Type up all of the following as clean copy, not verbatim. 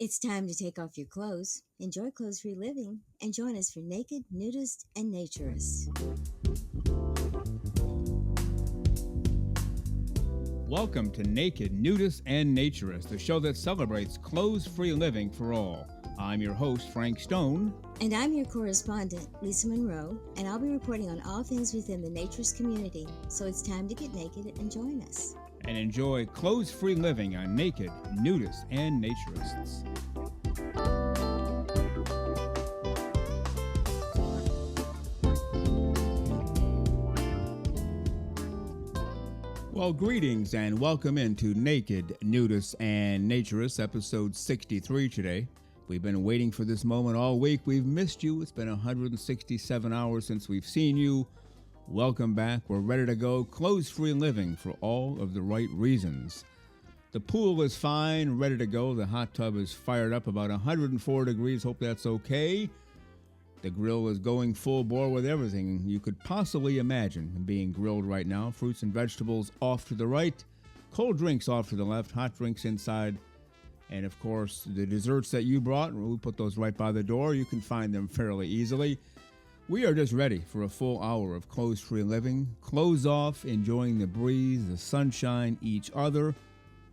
It's time to take off your clothes, enjoy clothes-free living, and join us for Naked, Nudists, and Naturists. Welcome to Naked, Nudists, and Naturists, the show that celebrates clothes-free living for all. I'm your host, Frank Stone. And I'm your correspondent, Lisa Monroe, and I'll be reporting on all things within the naturist community. So it's time to get naked and join us. And enjoy clothes-free living on Naked, Nudists, and Naturists. Well, greetings and welcome into Naked, Nudists, and Naturists, episode 63 today. We've been waiting for this moment all week. We've missed you. It's been 167 hours since we've seen you. Welcome back. We're ready to go. Clothes-free living for all of the right reasons. The pool is fine, ready to go. The hot tub is fired up about 104 degrees. Hope that's okay. The grill is going full bore with everything you could possibly imagine being grilled right now. Fruits and vegetables off to the right, cold drinks off to the left, hot drinks inside, and of course the desserts that you brought, we put those right by the door. You can find them fairly easily. We are just ready for a full hour of clothes-free living, clothes off, enjoying the breeze, the sunshine, each other,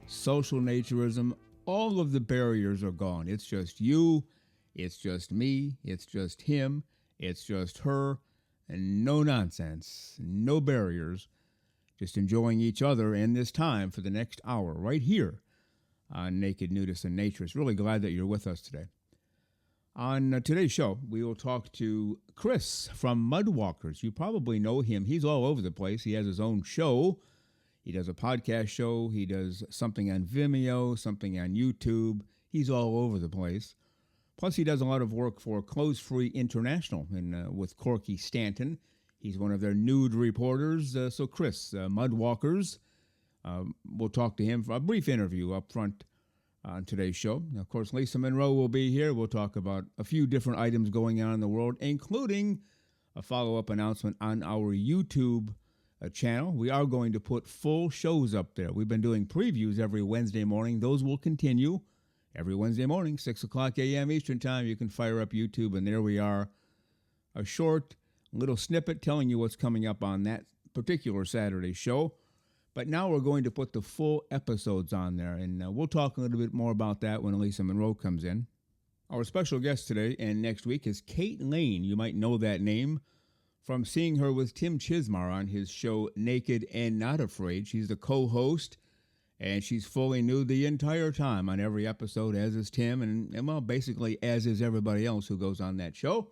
social naturism. All of the barriers are gone. It's just you. It's just me, it's just him, it's just her, and no nonsense, no barriers, just enjoying each other in this time for the next hour right here on Naked, Nudists, and Naturists. Really glad that you're with us today. On today's show, we will talk to Chris from Mudwalkers. You probably know him. He's all over the place. He has his own show. He does a podcast show. He does something on Vimeo, something on YouTube. He's all over the place. Plus, he does a lot of work for Clothes Free International with Corky Stanton. He's one of their nude reporters. So Chris, Mudwalkers, we'll talk to him for a brief interview up front on today's show. Now, of course, Lisa Monroe will be here. We'll talk about a few different items going on in the world, including a follow-up announcement on our YouTube channel. We are going to put full shows up there. We've been doing previews every Wednesday morning. Those will continue. Every Wednesday morning, 6 o'clock a.m. Eastern Time, you can fire up YouTube, and there we are. A short little snippet telling you what's coming up on that particular Saturday show. But now we're going to put the full episodes on there, and we'll talk a little bit more about that when Lisa Monroe comes in. Our special guest today and next week is KEIGHT LEIGN. You might know that name from seeing her with Tim Chismar on his show Naked and Not Afraid. She's the co-host. And she's fully nude the entire time on every episode, as is Tim, and well, basically as is everybody else who goes on that show.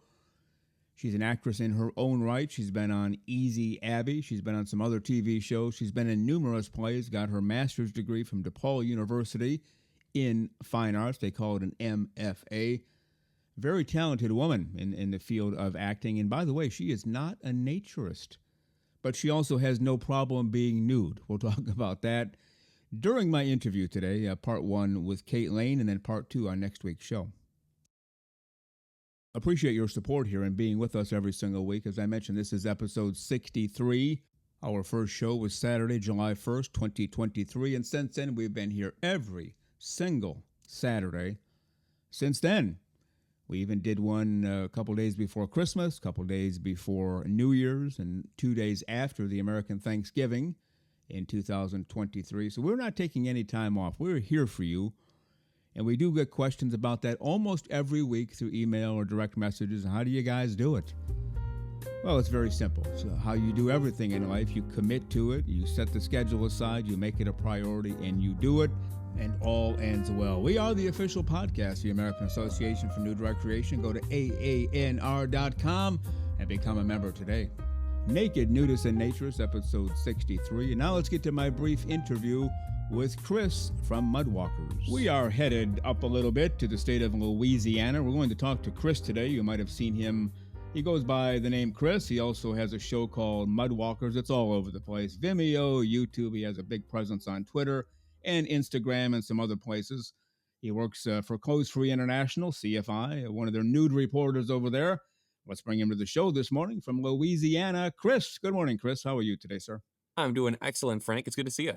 She's an actress in her own right. She's been on Easy Abby. She's been on some other TV shows. She's been in numerous plays, got her master's degree from DePaul University in fine arts. They call it an MFA. Very talented woman in the field of acting. And by the way, she is not a naturist, but she also has no problem being nude. We'll talk about that during my interview today, part one with KEIGHT LEIGN, and then part two on next week's show. Appreciate your support here and being with us every single week. As I mentioned, this is episode 63. Our first show was Saturday, July 1st, 2023, and since then we've been here every single Saturday. Since then, we even did one a couple days before Christmas, a couple days before New Year's, and 2 days after the American Thanksgiving in 2023. So we're not taking any time off. We're here for you. And we do get questions about that almost every week through email or direct messages. How do you guys do it? Well, it's very simple. It's how you do everything in life. You commit to it. You set the schedule aside. You make it a priority, and you do it. And all ends well. We are the official podcast of the American Association for Nude Recreation. Go to AANR.com and become a member today. Naked, Nudists, and Naturists, episode 63. And now let's get to my brief interview with Chris from Mudwalkers. We are headed up a little bit to the state of Louisiana. We're going to talk to Chris today. You might have seen him. He goes by the name Chris. He also has a show called Mudwalkers. It's all over the place. Vimeo, YouTube. He has a big presence on Twitter and Instagram and some other places. He works for Clothes Free International, CFI, one of their nude reporters over there. Let's bring him to the show this morning from Louisiana. Chris, good morning, Chris. How are you today, sir? I'm doing excellent, Frank. It's good to see you.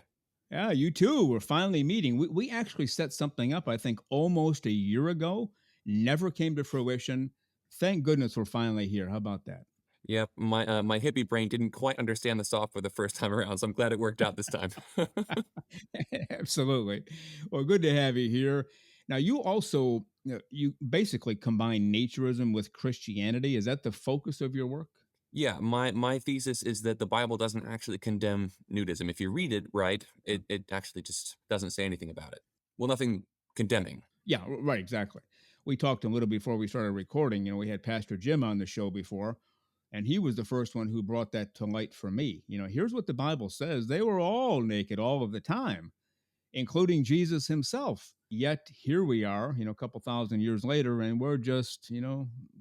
Yeah, you too. We're finally meeting. We actually set something up, I think, almost a year ago. Never came to fruition. Thank goodness we're finally here. How about that? Yep, my hippie brain didn't quite understand the software the first time around, so I'm glad it worked out this time. Absolutely. Well, good to have you here. Now, you also you basically combine naturism with Christianity. Is that the focus of your work? Yeah, my thesis is that the Bible doesn't actually condemn nudism. If you read it right, Uh, it actually just doesn't say anything about it. Well, nothing condemning. Yeah, right, exactly. We talked a little before we started recording. We had Pastor Jim on the show before, and he was the first one who brought that to light for me. Here's what the Bible says: they were all naked all of the time, including Jesus himself. Yet here we are, a couple thousand years later, and we're just,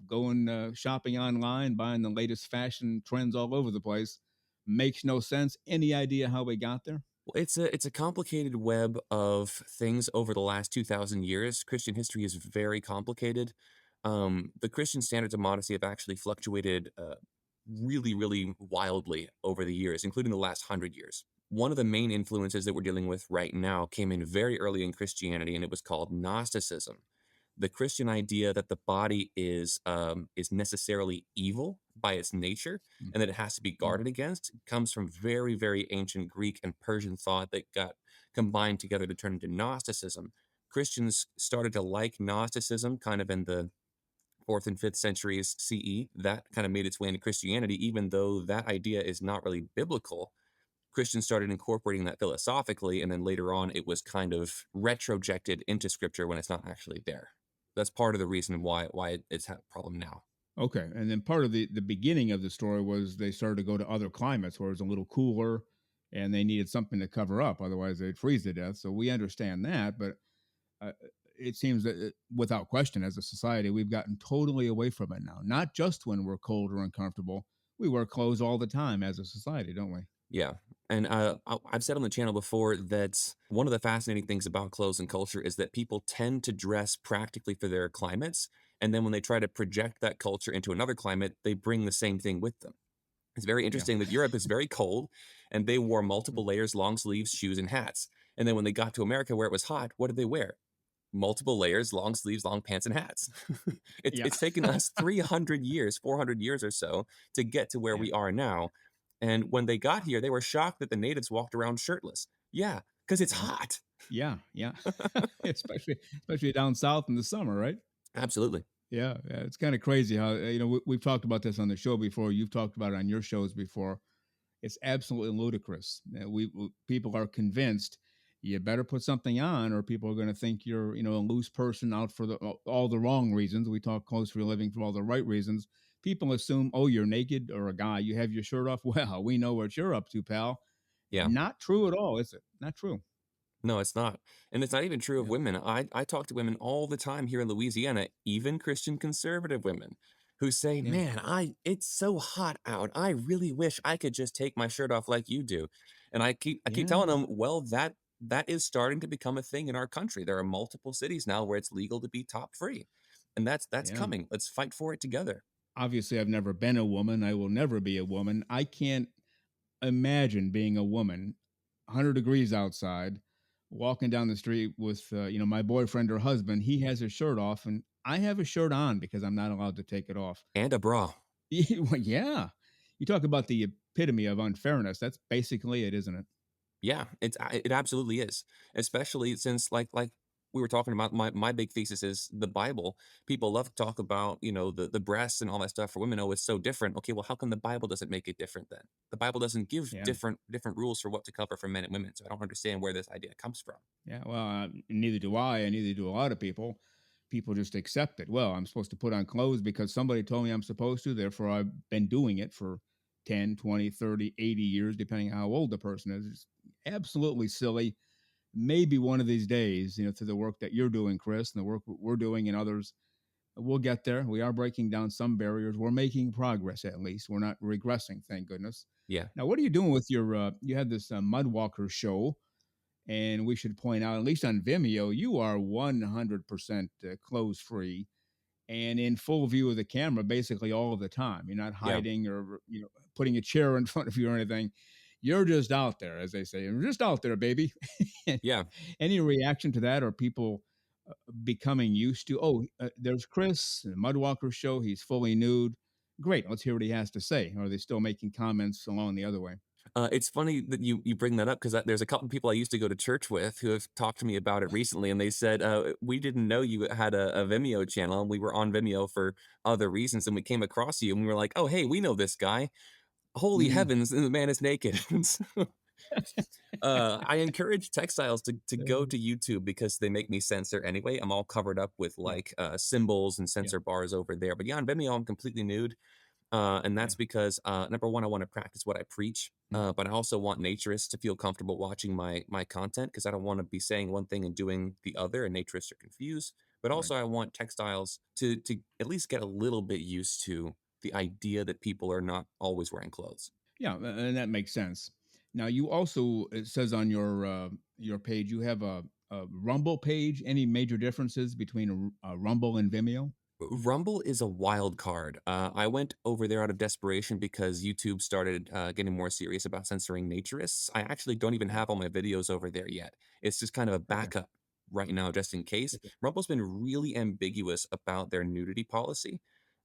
going shopping online, buying the latest fashion trends all over the place. Makes no sense. Any idea how we got there? Well, it's a complicated web of things over the last 2,000 years. Christian history is very complicated. The Christian standards of modesty have actually fluctuated really, really wildly over the years, including the last 100 years. One of the main influences that we're dealing with right now came in very early in Christianity, and it was called Gnosticism. The Christian idea that the body is necessarily evil by its nature and that it has to be Mhm. guarded against comes from very, very ancient Greek and Persian thought that got combined together to turn into Gnosticism. Christians started to like Gnosticism kind of in the fourth and fifth centuries CE. That kind of made its way into Christianity, even though that idea is not really biblical. Christians started incorporating that philosophically, and then later on, it was kind of retrojected into scripture when it's not actually there. That's part of the reason why it's a problem now. Okay. And then part of the beginning of the story was they started to go to other climates where it was a little cooler and they needed something to cover up. Otherwise, they'd freeze to death. So we understand that. But it seems that without question, as a society, we've gotten totally away from it now. Not just when we're cold or uncomfortable. We wear clothes all the time as a society, don't we? Yeah. And I've said on the channel before that one of the fascinating things about clothes and culture is that people tend to dress practically for their climates. And then when they try to project that culture into another climate, they bring the same thing with them. It's very Yeah. interesting that Europe is very cold and they wore multiple layers, long sleeves, shoes, and hats. And then when they got to America where it was hot, what did they wear? Multiple layers, long sleeves, long pants, and hats. it's Yeah. it's taken us 300 years, 400 years or so to get to where Yeah. we are now. And when they got here, they were shocked that the natives walked around shirtless. Yeah, because it's Yeah. hot. Yeah. Yeah. especially down south in the summer, right? Absolutely. Yeah, it's kind of crazy how we've talked about this on the show before. You've talked about it on your shows before. It's absolutely ludicrous. People are convinced you better put something on, or people are going to think you're a loose person out for all the wrong reasons. We talk clothes for a living for all the right reasons. People assume, oh, you're naked, or a guy, you have your shirt off. Well, we know what you're up to, pal. Yeah. Not true at all, is it? Not true. No, it's not. And it's not even true of Yeah, women. I talk to women all the time here in Louisiana, even Christian conservative women, who say, yeah, "Man, it's so hot out. I really wish I could just take my shirt off like you do." And I keep yeah, telling them, "Well, that is starting to become a thing in our country. There are multiple cities now where it's legal to be top free. And that's yeah. coming. Let's fight for it together." Obviously, I've never been a woman. I will never be a woman. I can't imagine being a woman, 100 degrees outside, walking down the street with, my boyfriend or husband. He has his shirt off, and I have a shirt on because I'm not allowed to take it off. And a bra. Well, yeah. You talk about the epitome of unfairness. That's basically it, isn't it? Yeah, it absolutely is. Especially since like we were talking about my big thesis is the Bible. People love to talk about, the breasts and all that stuff for women. Oh, it's so different. Okay, well, how come the Bible doesn't make it different then? The Bible doesn't give Yeah. different rules for what to cover for men and women. So I don't understand where this idea comes from. Yeah. Well, neither do I, and neither do a lot of people. People just accept it. Well, I'm supposed to put on clothes because somebody told me I'm supposed to. Therefore, I've been doing it for 10, 20, 30, 80 years, depending on how old the person is. It's absolutely silly. Maybe one of these days, through the work that you're doing, Chris, and the work we're doing and others, we'll get there. We are breaking down some barriers. We're making progress, at least. We're not regressing, thank goodness. Yeah. Now, what are you doing with you had this Mudwalkers show, and we should point out, at least on Vimeo, you are 100% clothes free and in full view of the camera basically all of the time. You're not Yeah. hiding or putting a chair in front of you or anything. You're just out there, as they say. You're just out there, baby. Yeah. Any reaction to that? Or people becoming used to? Oh, there's Chris, the Mudwalkers show. He's fully nude. Great. Let's hear what he has to say. Or are they still making comments along the other way? It's funny that you bring that up because there's a couple people I used to go to church with who have talked to me about it recently, and they said, "We didn't know you had a Vimeo channel, and we were on Vimeo for other reasons, and we came across you, and we were like, oh, hey, we know this guy. Holy Mm. heavens, and the man is naked." I encourage textiles to go to YouTube because they make me censor anyway. I'm all covered up with Yeah, like symbols and yeah, censor bars over there. But yeah, on Vimeo, I'm completely nude. And yeah. that's because number one, I want to practice what I preach, Mm. but I also want naturists to feel comfortable watching my content because I don't want to be saying one thing and doing the other, and naturists are confused. But Right. also, I want textiles to at least get a little bit used to the idea that people are not always wearing clothes. Yeah, and that makes sense. Now, you also, it says on your page, you have a Rumble page. Any major differences between a Rumble and Vimeo? Rumble is a wild card. I went over there out of desperation because YouTube started getting more serious about censoring naturists. I actually don't even Yeah. have all my videos over there yet. It's just kind of a Okay. backup right now, just in case. Okay. Rumble's been really ambiguous about their nudity policy,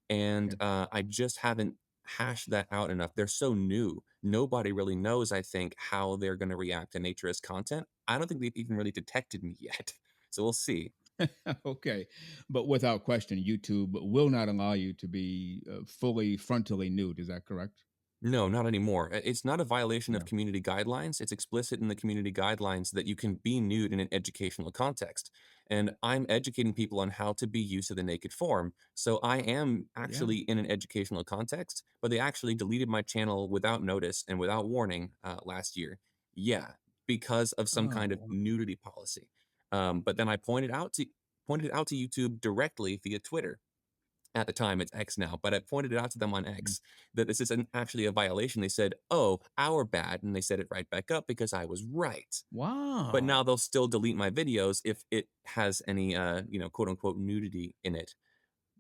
and Okay. I just haven't hashed that out enough. They're so new. Nobody really knows, I think, how they're going to react to naturist content. I don't think they've even really detected me yet. So we'll see. Okay. But without question, YouTube will not allow you to be fully frontally nude. Is that correct? No, not anymore. It's not a violation Yeah. of community guidelines. It's explicit in the community guidelines that you can be nude in an educational context. And I'm educating people on how to be used to the naked form. So I am Yeah. actually in an educational context, but they actually deleted my channel without notice and without warning last year. Yeah, because of some kind of Oh. nudity policy. But then I pointed it out to YouTube directly via Twitter. At the time, it's X now, but I pointed it out to them on Mhm. X that this isn't actually a violation. They said, "Oh, our bad," and they set it right back up because I was right. But Wow. now they'll still delete my videos if it has any, quote unquote nudity in it.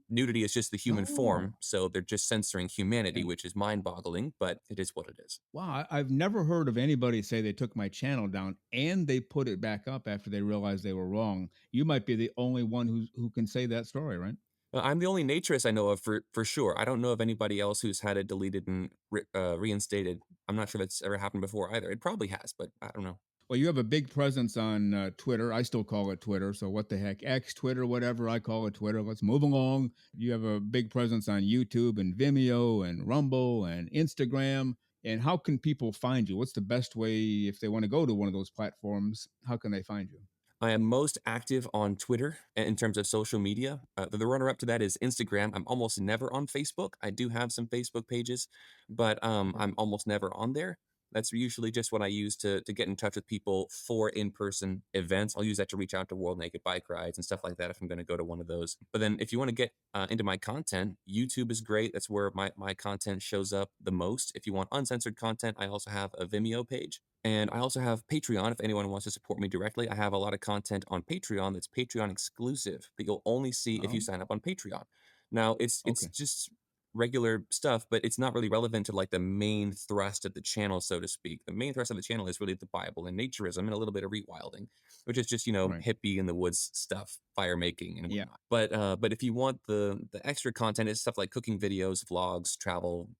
Nudity is just the human Oh. form, so they're just censoring humanity, Yeah. which is mind-boggling, but it is what it is. Wow. I've never heard of anybody say they took my channel down and they put it back up after they realized they were wrong. You might be the only one who can say that story, right? I'm the only naturist I know of for sure. I don't know of anybody else who's had it deleted and reinstated. I'm not sure that's ever happened before either. It probably has, but I don't know. Well, you have a big presence on Twitter. I still call it Twitter. So what the heck? X, Twitter, whatever. I call it Twitter. Let's move along. You have a big presence on YouTube and Vimeo and Rumble and Instagram. And how can people find you? What's the best way if they want to go to one of those platforms? How can they find you? I am most active on Twitter in terms of social media. The runner up to that is Instagram. I'm almost never on Facebook. I do have some Facebook pages, but Okay. I'm almost never on there. That's usually just what I use to get in touch with people for in-person events. I'll use that to reach out to World Naked Bike Rides and stuff like that if I'm going to go to one of those. But then if you want to get into my content, YouTube is great. That's where my content shows up the most. If you want uncensored content, I also have a Vimeo page. And I also have Patreon if anyone wants to support me directly. I have a lot of content on Patreon that's Patreon exclusive that you'll only see if you Oh, sign up on Patreon. Now, it's okay. just regular stuff, but it's not really relevant to like the main thrust of the channel, so to speak. The main thrust of the channel is really the Bible and naturism and a little bit of rewilding, which is just, Right. hippie in the woods stuff, fire making and Yeah. whatnot. But if you want the extra content, it's stuff like cooking videos, vlogs, travel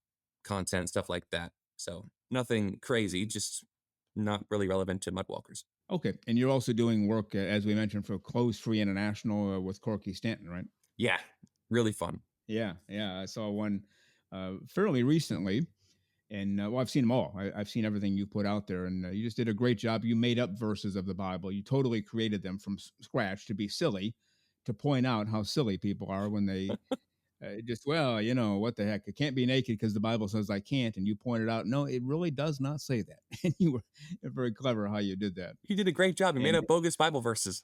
content, stuff like that. So nothing crazy, just not really relevant to Mudwalkers. Okay. And you're also doing work, as we mentioned, for Clothes Free International with Corky Stanton, right? Yeah, really fun. Yeah. Yeah. I saw one fairly recently. And well, I've seen them all. I've seen everything you put out there, and you just did a great job. You made up verses of the Bible. You totally created them from scratch to be silly, to point out how silly people are when they just, well, what the heck? I can't be naked because the Bible says I can't. And you pointed out, no, it really does not say that. And you were very clever how you did that. You did a great job. You made And up bogus Bible verses.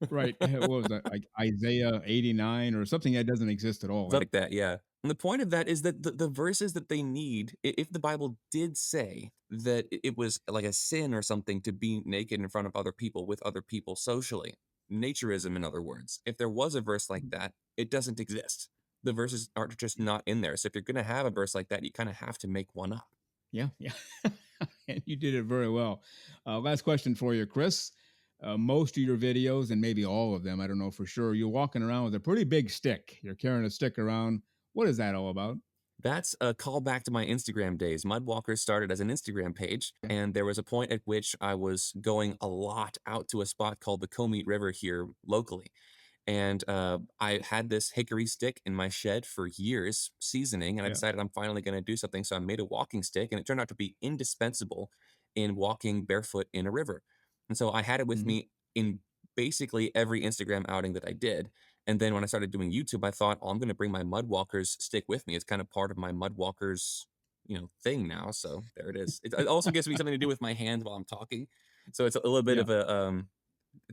right, what was that? Like Isaiah 89 or something that doesn't exist at all. Something like that, yeah. And the point of that is that the verses that they need, if the Bible did say that it was like a sin or something to be naked in front of other people with other people socially, naturism, in other words, if there was a verse like that, it doesn't exist. The verses are just not in there. So if you're going to have a verse like that, you kind of have to make one up. Yeah, yeah. And you did it very well. Last question for you, Chris. Most of your videos, and maybe all of them, I don't know for sure, you're walking around with a pretty big stick. You're carrying a stick around. What is that all about? That's a callback to my Instagram days. Mudwalkers started as an Instagram page, and there was a point at which I was going a lot out to a spot called the Comite River here locally. And I had this hickory stick in my shed for years, seasoning, and I Yeah. decided I'm finally going to do something. So I made a walking stick, and it turned out to be indispensable in walking barefoot in a river. And so I had it with Hmm. me in basically every Instagram outing that I did. And then when I started doing YouTube, I thought, oh, I'm going to bring my Mudwalkers stick with me. It's kind of part of my Mudwalkers, thing now. So there it is. It also gives me something to do with my hands while I'm talking. So it's a little bit Yeah. of a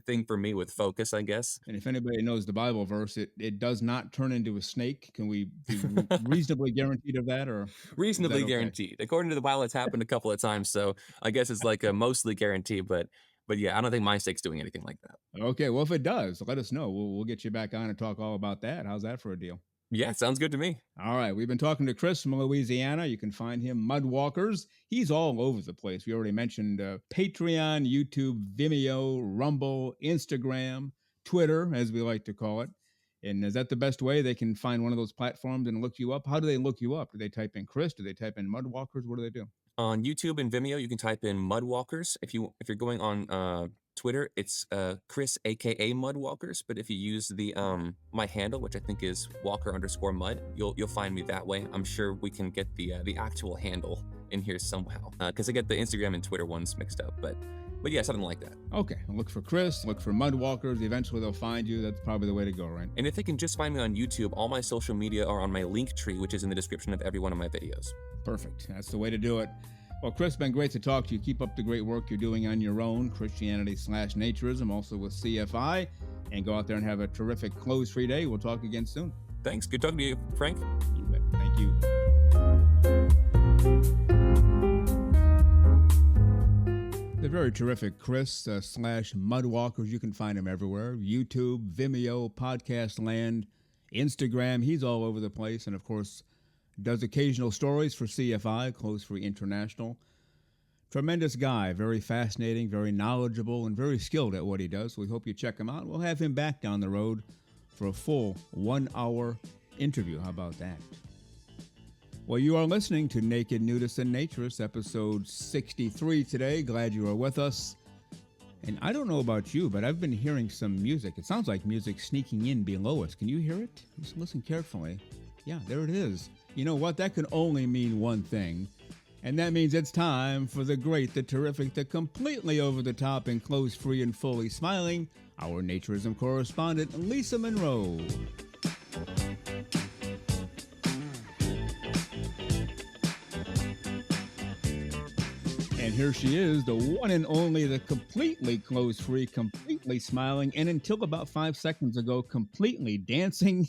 thing for me with focus, I guess. And if anybody knows the Bible verse, it does not turn into a snake. Can we be reasonably guaranteed of that, or is that Reasonably okay? guaranteed. According to the Bible, it's happened a couple of times, so I guess it's like a mostly guaranteed, but yeah, I don't think my stick's doing anything like that. Okay, well, if it does, let us know. We'll get you back on and talk all about that. How's that for a deal? Yeah, sounds good to me. All right, we've been talking to Chris from Louisiana. You can find him Mudwalkers. He's all over the place. We already mentioned Patreon, YouTube, Vimeo, Rumble, Instagram, Twitter, as we like to call it. And is that the best way they can find one of those platforms and look you up? How do they look you up? Do they type in Chris? Do they type in Mudwalkers? What do they do? On YouTube and Vimeo, you can type in Mudwalkers. If you're going on Twitter, it's Chris aka Mudwalkers. But if you use the my handle, which I think is Walker_Mud, you'll find me that way. I'm sure we can get the actual handle in here somehow because I get the Instagram and Twitter ones mixed up. But yeah, something like that. Okay, look for Chris, look for Mudwalkers. Eventually they'll find you. That's probably the way to go, right? And if they can just find me on YouTube, all my social media are on my link tree, which is in the description of every one of my videos. Perfect. That's the way to do it. Well, Chris, been great to talk to you. Keep up the great work you're doing on your own, Christianity/Naturism, also with CFI, and go out there and have a terrific clothes-free day. We'll talk again soon. Thanks. Good talking to you, Frank. You bet. Thank you. The very terrific Chris/Mudwalkers. You can find him everywhere. YouTube, Vimeo, Podcast Land, Instagram. He's all over the place. And, of course, does occasional stories for CFI, Clothes Free International. Tremendous guy, very fascinating, very knowledgeable, and very skilled at what he does. We hope you check him out. We'll have him back down the road for a full 1-hour interview. How about that? Well, you are listening to Naked Nudists and Naturists, episode 63 today. Glad you are with us. And I don't know about you, but I've been hearing some music. It sounds like music sneaking in below us. Can you hear it? Just listen carefully. Yeah, there it is. You know what? That can only mean one thing. And that means it's time for the great, the terrific, the completely over-the-top and clothes-free and fully smiling, our naturism correspondent, Lisa Monroe. And here she is, the one and only, the completely clothes-free, completely smiling, and until about 5 seconds ago, completely dancing.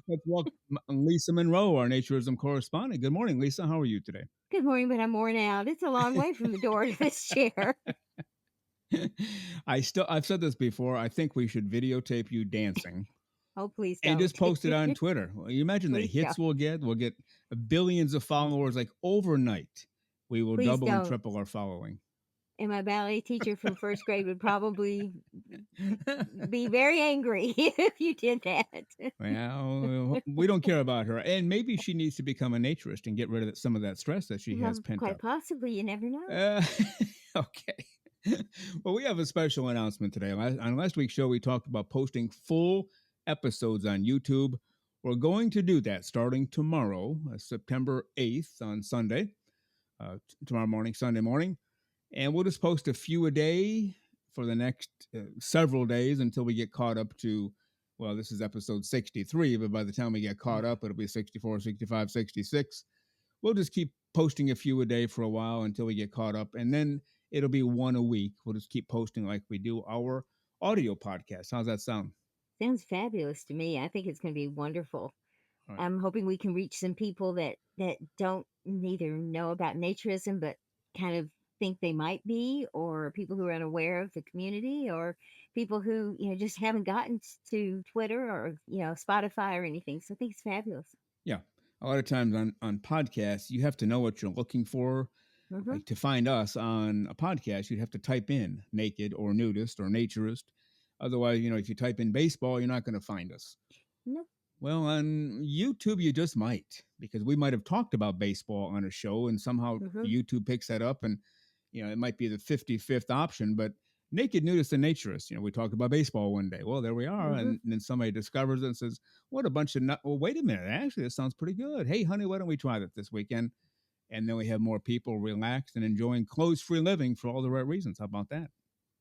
Let's welcome Lisa Monroe, our naturism correspondent. Good morning, Lisa. How are you today? Good morning, but I'm worn out. It's a long way from the door to this chair. I've said this before. I think we should videotape you dancing Oh, please and don't. just post it on Twitter. Well, you imagine the Please hits don't. we'll get billions of followers like overnight. We will Please double and don't. triple our following. And my ballet teacher from first grade would probably be very angry if you did that. Well, we don't care about her. And maybe she needs to become a naturist and get rid of some of that stress that she has pent Quite up. possibly. You never know. Okay. Well, we have a special announcement today. On last week's show, we talked about posting full episodes on YouTube. We're going to do that starting tomorrow, September 8th on Sunday, tomorrow morning, Sunday morning. And we'll just post a few a day for the next several days until we get caught up to, well, this is episode 63, but by the time we get caught up, it'll be 64, 65, 66. We'll just keep posting a few a day for a while until we get caught up. And then it'll be one a week. We'll just keep posting like we do our audio podcast. How's that sound? Sounds fabulous to me. I think it's going to be wonderful. Right. I'm hoping we can reach some people that don't neither know about naturism, but kind of think they might be, or people who are unaware of the community, or people who just haven't gotten to Twitter or Spotify or anything. So I think it's fabulous. Yeah. A lot of times on podcasts, you have to know what you're looking for. Hmm. Like to find us on a podcast, you'd have to type in naked or nudist or naturist. Otherwise, if you type in baseball, you're not going to find us. No. Well, on YouTube, you just might, because we might have talked about baseball on a show and somehow Hmm. YouTube picks that up and, it might be the 55th option, but naked nudist and naturist, we talked about baseball one day. Well, there we are. Hmm. And then somebody discovers it and says, what a bunch of nut. Well, wait a minute. Actually, this sounds pretty good. Hey, honey, why don't we try that this weekend? And then we have more people relaxed and enjoying clothes free living for all the right reasons. How about that?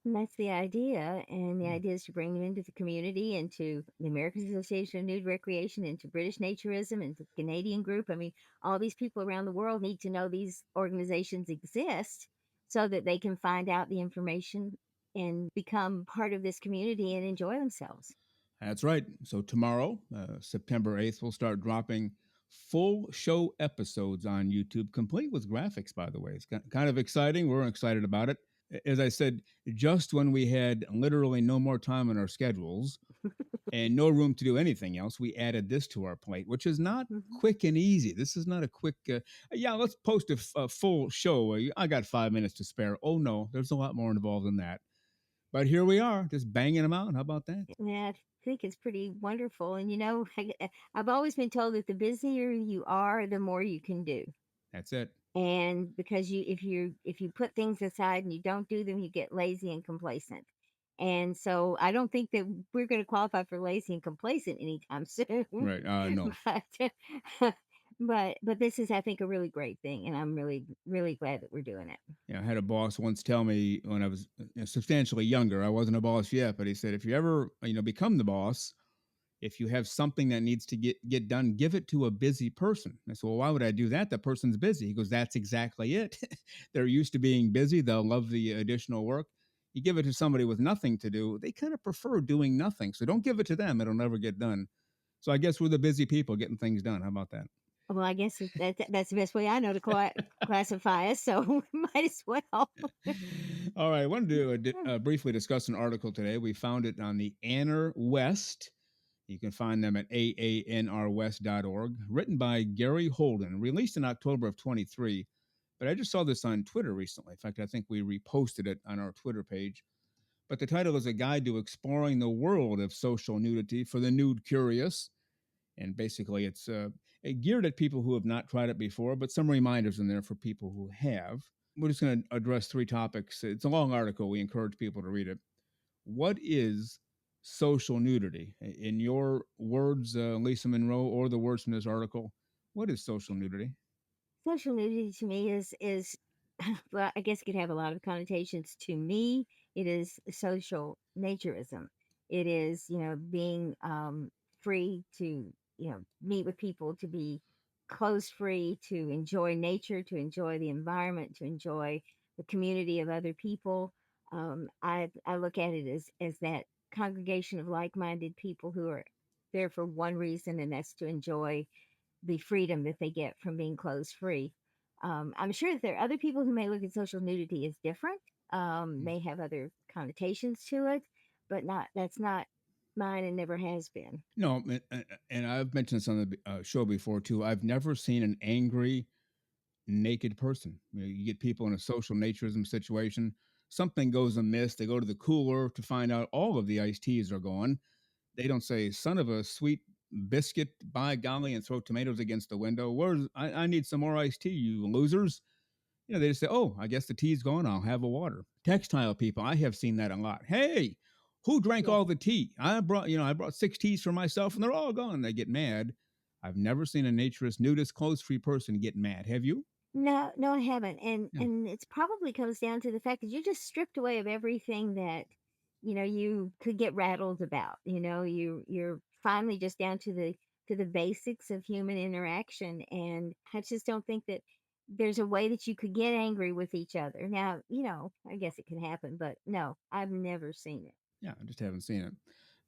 And that's the idea. And the Yeah. idea is to bring them into the community, into the American Association of Nude Recreation, into British Naturism, into the Canadian group. I mean, all these people around the world need to know these organizations exist so that they can find out the information and become part of this community and enjoy themselves. That's right. So tomorrow, September 8th, we'll start dropping full show episodes on YouTube, complete with graphics, by the way. It's kind of exciting. We're excited about it. As I said, just when we had literally no more time in our schedules and no room to do anything else, we added this to our plate, which is not Mhm. quick and easy. This is not a quick, yeah, let's post a full show. I got 5 minutes to spare. Oh, no, there's a lot more involved than that. But here we are, just banging them out. How about that? Yeah, I think it's pretty wonderful. And I've always been told that the busier you are, the more you can do. That's it. And because if you put things aside and you don't do them, you get lazy and complacent. And so I don't think that we're going to qualify for lazy and complacent anytime soon. Right. No. but but this is, I think, a really great thing, and I'm really glad that we're doing it. Yeah, I had a boss once tell me when I was substantially younger. I wasn't a boss yet, but he said, if you ever, become the boss, if you have something that needs to get done, give it to a busy person. I said, well, why would I do that? The person's busy. He goes, that's exactly it. They're used to being busy. They'll love the additional work. You give it to somebody with nothing to do, they kind of prefer doing nothing. So don't give it to them. It'll never get done. So I guess we're the busy people getting things done. How about that? Well, I guess that's the best way I know to classify us. So might as well. All right, I wanted to briefly discuss an article today. We found it on the Anner West. You can find them at aanrwest.org, written by Gary Holden, released in October of 23. But I just saw this on Twitter recently. In fact, I think we reposted it on our Twitter page. But the title is A Guide to Exploring the World of Social Nudity for the Nude Curious. And basically, it's geared at people who have not tried it before, but some reminders in there for people who have. We're just going to address three topics. It's a long article. We encourage people to read it. What is social nudity? In your words, Lisa Monroe, or the words from this article, what is social nudity? Social nudity to me is well, I guess it could have a lot of connotations. To me, it is social naturism. It is, being free to, meet with people, to be clothes free, to enjoy nature, to enjoy the environment, to enjoy the community of other people. I look at it as that congregation of like minded people who are there for one reason, and that's to enjoy the freedom that they get from being clothes free. I'm sure that there are other people who may look at social nudity as different, may have other connotations to it, but not that's not mine and never has been. No, and I've mentioned this on the show before too. I've never seen an angry, naked person. You get people in a social naturism situation, something goes amiss. They go to the cooler to find out all of the iced teas are gone. They don't say, son of a sweet biscuit, by golly, and throw tomatoes against the window. I need some more iced tea, you losers. They just say, oh, I guess the tea's gone. I'll have a water. Textile people, I have seen that a lot. Hey, who drank Yeah. all the tea? I brought 6 teas for myself and they're all gone. They get mad. I've never seen a naturist, nudist, clothes free person get mad. Have you? No, no, I haven't, and Yeah. and it's probably comes down to the fact that you're just stripped away of everything that you could get rattled about. You're finally just down to the basics of human interaction, and I just don't think that there's a way that you could get angry with each other. Now, I guess it can happen, but no, I've never seen it. Yeah, I just haven't seen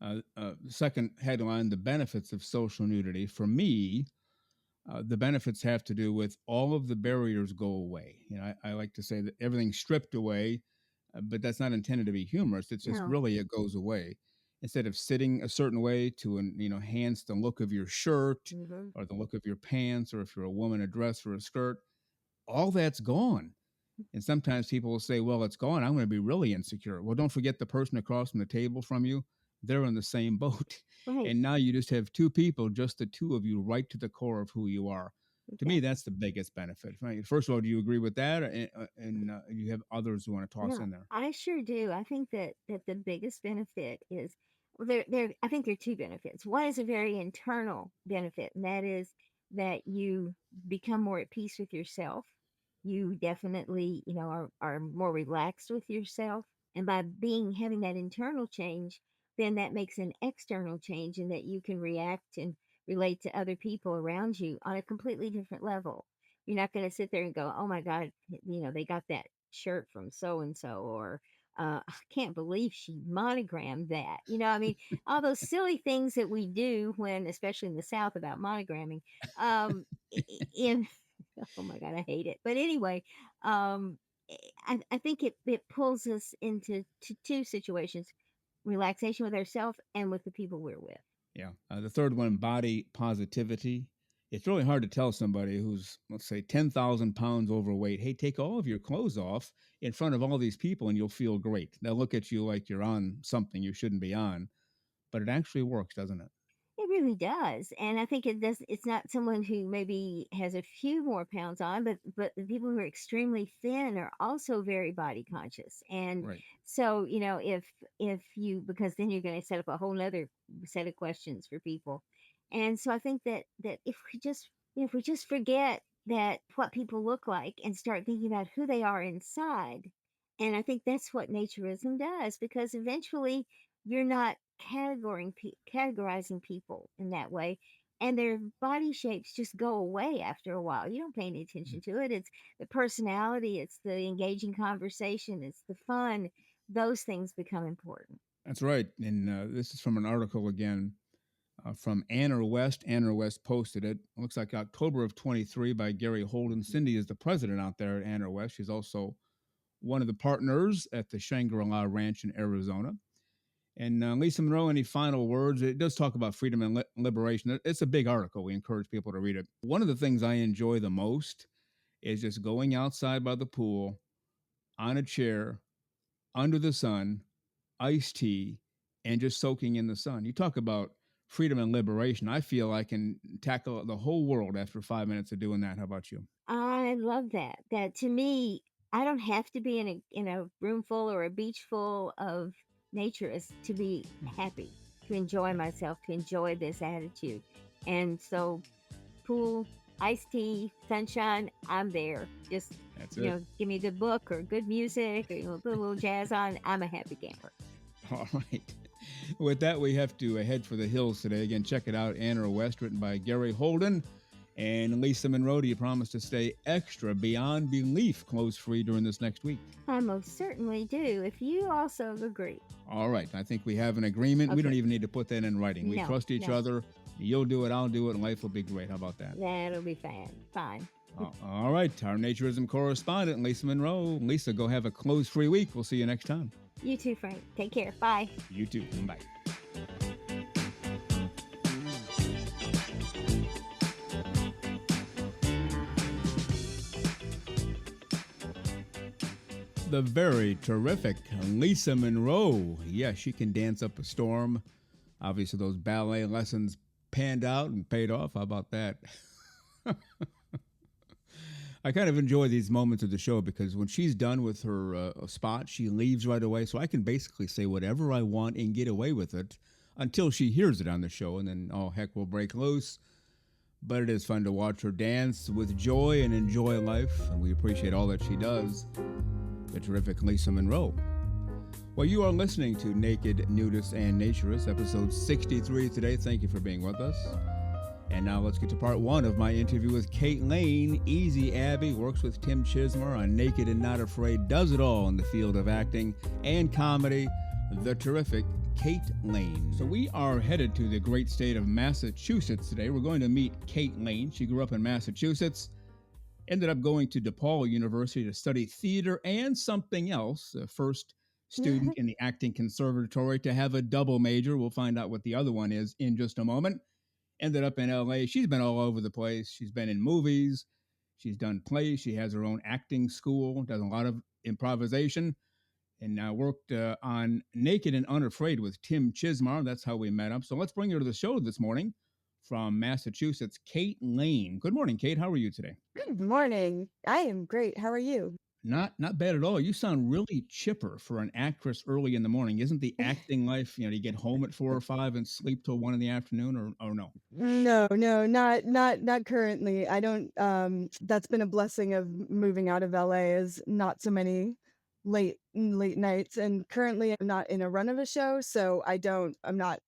it. Second headline: the benefits of social nudity. For me, the benefits have to do with all of the barriers go away. I like to say that everything's stripped away, but that's not intended to be humorous. It's just No. really it goes away. instead of sitting a certain way to enhance the look of your shirt Hmm. or the look of your pants, or if you're a woman, a dress or a skirt, all that's gone. And sometimes people will say, well, it's gone, I'm going to be really insecure. Well, don't forget the person across from the table from you, they're in the same boat. Right. And now you just have two people, just the two of you, right to the core of who you are. To me, Exactly. that's the biggest benefit. Right? First of all, do you agree with that? And you have others who want to toss No, in there? I sure do. I think that the biggest benefit is, well, I think there are two benefits. One is a very internal benefit, and that is that you become more at peace with yourself. You definitely, are more relaxed with yourself. And by having that internal change, then that makes an external change in that you can react and relate to other people around you on a completely different level. You're not going to sit there and go, oh my God, they got that shirt from so and so, or I can't believe she monogrammed that. I mean, all those silly things that we do when, especially in the South, about monogramming. In Oh my God, I hate it. But anyway, um, I think it pulls us into two situations: relaxation with ourselves and with the people we're with. Yeah. The third one, body positivity. It's really hard to tell somebody who's, let's say, 10,000 pounds overweight, hey, take all of your clothes off in front of all these people and you'll feel great. They'll look at you like you're on something you shouldn't be on, but it actually works, doesn't it? It really does, and I think it does. It's not someone who maybe has a few more pounds on, but the people who are extremely thin are also very body conscious, and Right. so if you, because then you're going to set up a whole nother set of questions for people, and so I think that if we just forget that what people look like and start thinking about who they are inside, and I think that's what naturism does, because eventually you're not categorizing people in that way, and their body shapes just go away after a while. You don't pay any attention to it. It's the personality, it's the engaging conversation, it's the fun. Those things become important. That's right. And this is from an article again from Anna West. Anna West posted it. Looks like October of 23 by Gary Holden. Cindy is the president out there at Anna West. She's also one of the partners at the Shangri-La Ranch in Arizona. And Lisa Monroe, any final words? It does talk about freedom and liberation. It's a big article. We encourage people to read it. One of the things I enjoy the most is just going outside by the pool on a chair under the sun, iced tea, and just soaking in the sun. You talk about freedom and liberation. I feel I can tackle the whole world after 5 minutes of doing that. How about you? I love that. That to me, I don't have to be in a room full or a beach full of naturists to be happy, to enjoy myself, to enjoy this attitude. And so pool, iced tea, sunshine, I'm there. Just, That's it. give me a good book or good music, or put a little jazz on. I'm a happy camper. All right. With that, we have to head for the hills today. Again, check it out. Anna West, written by Gary Holden. And Lisa Monroe, do you promise to stay extra beyond belief clothes free during this next week? I most certainly do, if you also agree. All right. I think we have an agreement. We don't Okay. even need to put that in writing. We No, trust each no. other. You'll do it. I'll do it. And life will be great. How about that? That'll be fine. Fine. All right. Our naturism correspondent, Lisa Monroe. Lisa, go have a clothes free week. We'll see you next time. You too, Frank. Take care. Bye. You too. Bye. The very terrific Lisa Monroe. Yeah, she can dance up a storm. Obviously, those ballet lessons panned out and paid off. How about that? I kind of enjoy these moments of the show because when she's done with her spot, she leaves right away. So I can basically say whatever I want and get away with it until she hears it on the show. And then, oh, heck, we'll break loose. But it is fun to watch her dance with joy and enjoy life. And we appreciate all that she does. The terrific Lisa Monroe. Well, you are listening to Naked, Nudists, and Naturists, episode 63 today. Thank you for being with us. And now let's get to part one of my interview with KEIGHT LEIGHN. Easy Abby works with Tim Chismer on Naked and Not Afraid, does it all in the field of acting and comedy. The terrific KEIGHT LEIGHN. So we are headed to the great state of Massachusetts today. We're going to meet KEIGHT LEIGHN. She grew up in Massachusetts, ended up going to DePaul University to study theater and something else. First student in the acting conservatory to have a double major. We'll find out what the other one is in just a moment. Ended up in LA. She's been all over the place. She's been in movies. She's done plays. She has her own acting school, does a lot of improvisation, and now worked on Naked and Unafraid with Tim Chismar. That's how we met up. So let's bring her to the show this morning from Massachusetts, Kate Lane. Good morning, Kate. How are you today? Good morning. I am great. How are you? Not bad at all. You sound really chipper for an actress early in the morning. Isn't the acting life, you get home at 4 or 5 and sleep till 1 in the afternoon, or no? No, not currently. I don't that's been a blessing of moving out of LA is not so many late nights, and currently I'm not in a run of a show, so I'm not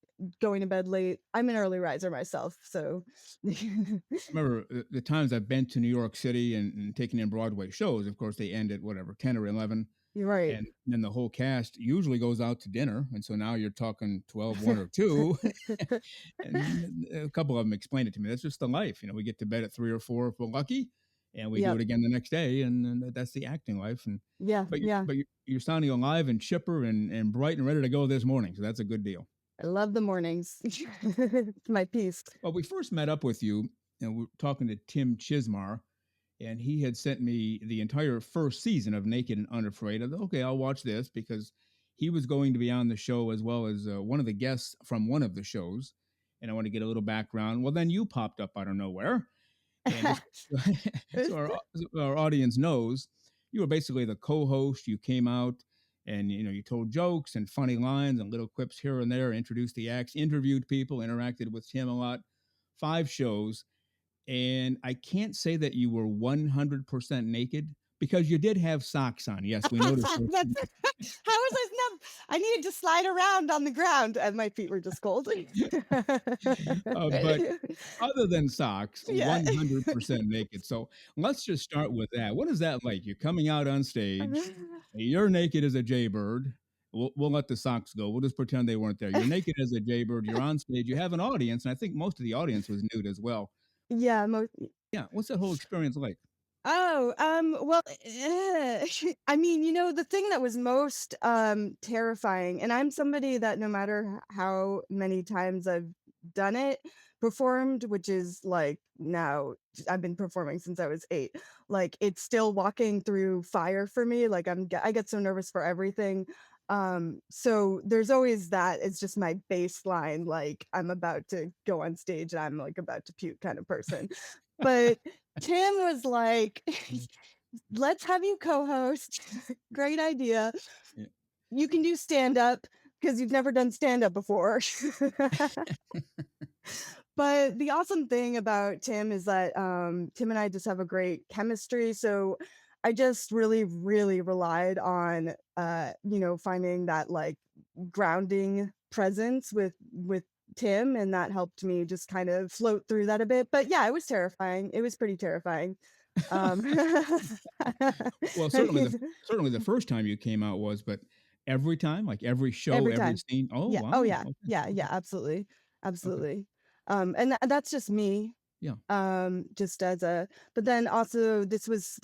going to bed late. I'm an early riser myself, so Remember the times I've been to New York City and taken in Broadway shows. Of course, they end at whatever 10 or 11, you're right. and then the whole cast usually goes out to dinner, and so now you're talking 12, 1 or 2, and a couple of them explained it to me. That's just the life. We get to bed at 3 or 4 if we're lucky, and we do Yep. it again the next day, and that's the acting life. And Yeah, but yeah. you're sounding alive and chipper and bright and ready to go this morning, so that's a good deal. I love the mornings. It's my peace. Well, we first met up with you, and we're talking to Tim Chismar, and he had sent me the entire first season of Naked and Unafraid. I thought, okay, I'll watch this because he was going to be on the show as well as one of the guests from one of the shows, and I want to get a little background. Well, then you popped up out of nowhere, and just so our audience knows, you were basically the co-host. You came out and you told jokes and funny lines and little quips here and there, introduced the acts, interviewed people, interacted with Tim a lot. 5 shows, and I can't say that you were 100% naked because you did have socks on. Yes, we noticed those. How was I not? I needed to slide around on the ground, and my feet were just cold. But other than socks, Yeah. 100% naked. So let's just start with that. What is that like? You're coming out on stage, you're naked as a jaybird. We'll let the socks go. We'll just pretend they weren't there. You're naked as a jaybird. You're on stage. You have an audience, and I think most of the audience was nude as well. Yeah, Yeah, what's that whole experience like? Oh, well, I mean, the thing that was most terrifying, and I'm somebody that no matter how many times I've done it, performed, which is like now I've been performing since I was 8. Like it's still walking through fire for me. Like I get so nervous for everything. So there's always that. It's just my baseline. Like I'm about to go on stage and I'm like about to puke kind of person. But Tim was like, Mm, let's have you co-host. Great idea. yeah. You can do stand up because you've never done stand up before. But the awesome thing about Tim is that Tim and I just have a great chemistry. So I just really, really relied on finding that like grounding presence with Tim, and that helped me just kind of float through that a bit. But yeah, it was terrifying. It was pretty terrifying. Um, Well, certainly the first time you came out was, but every time, like every show, every every time. scene. Oh Yeah. wow. Oh yeah. Okay. Yeah. Okay. Yeah. Absolutely. Okay. Absolutely. And that's just me. Yeah. Just as a, but then also this was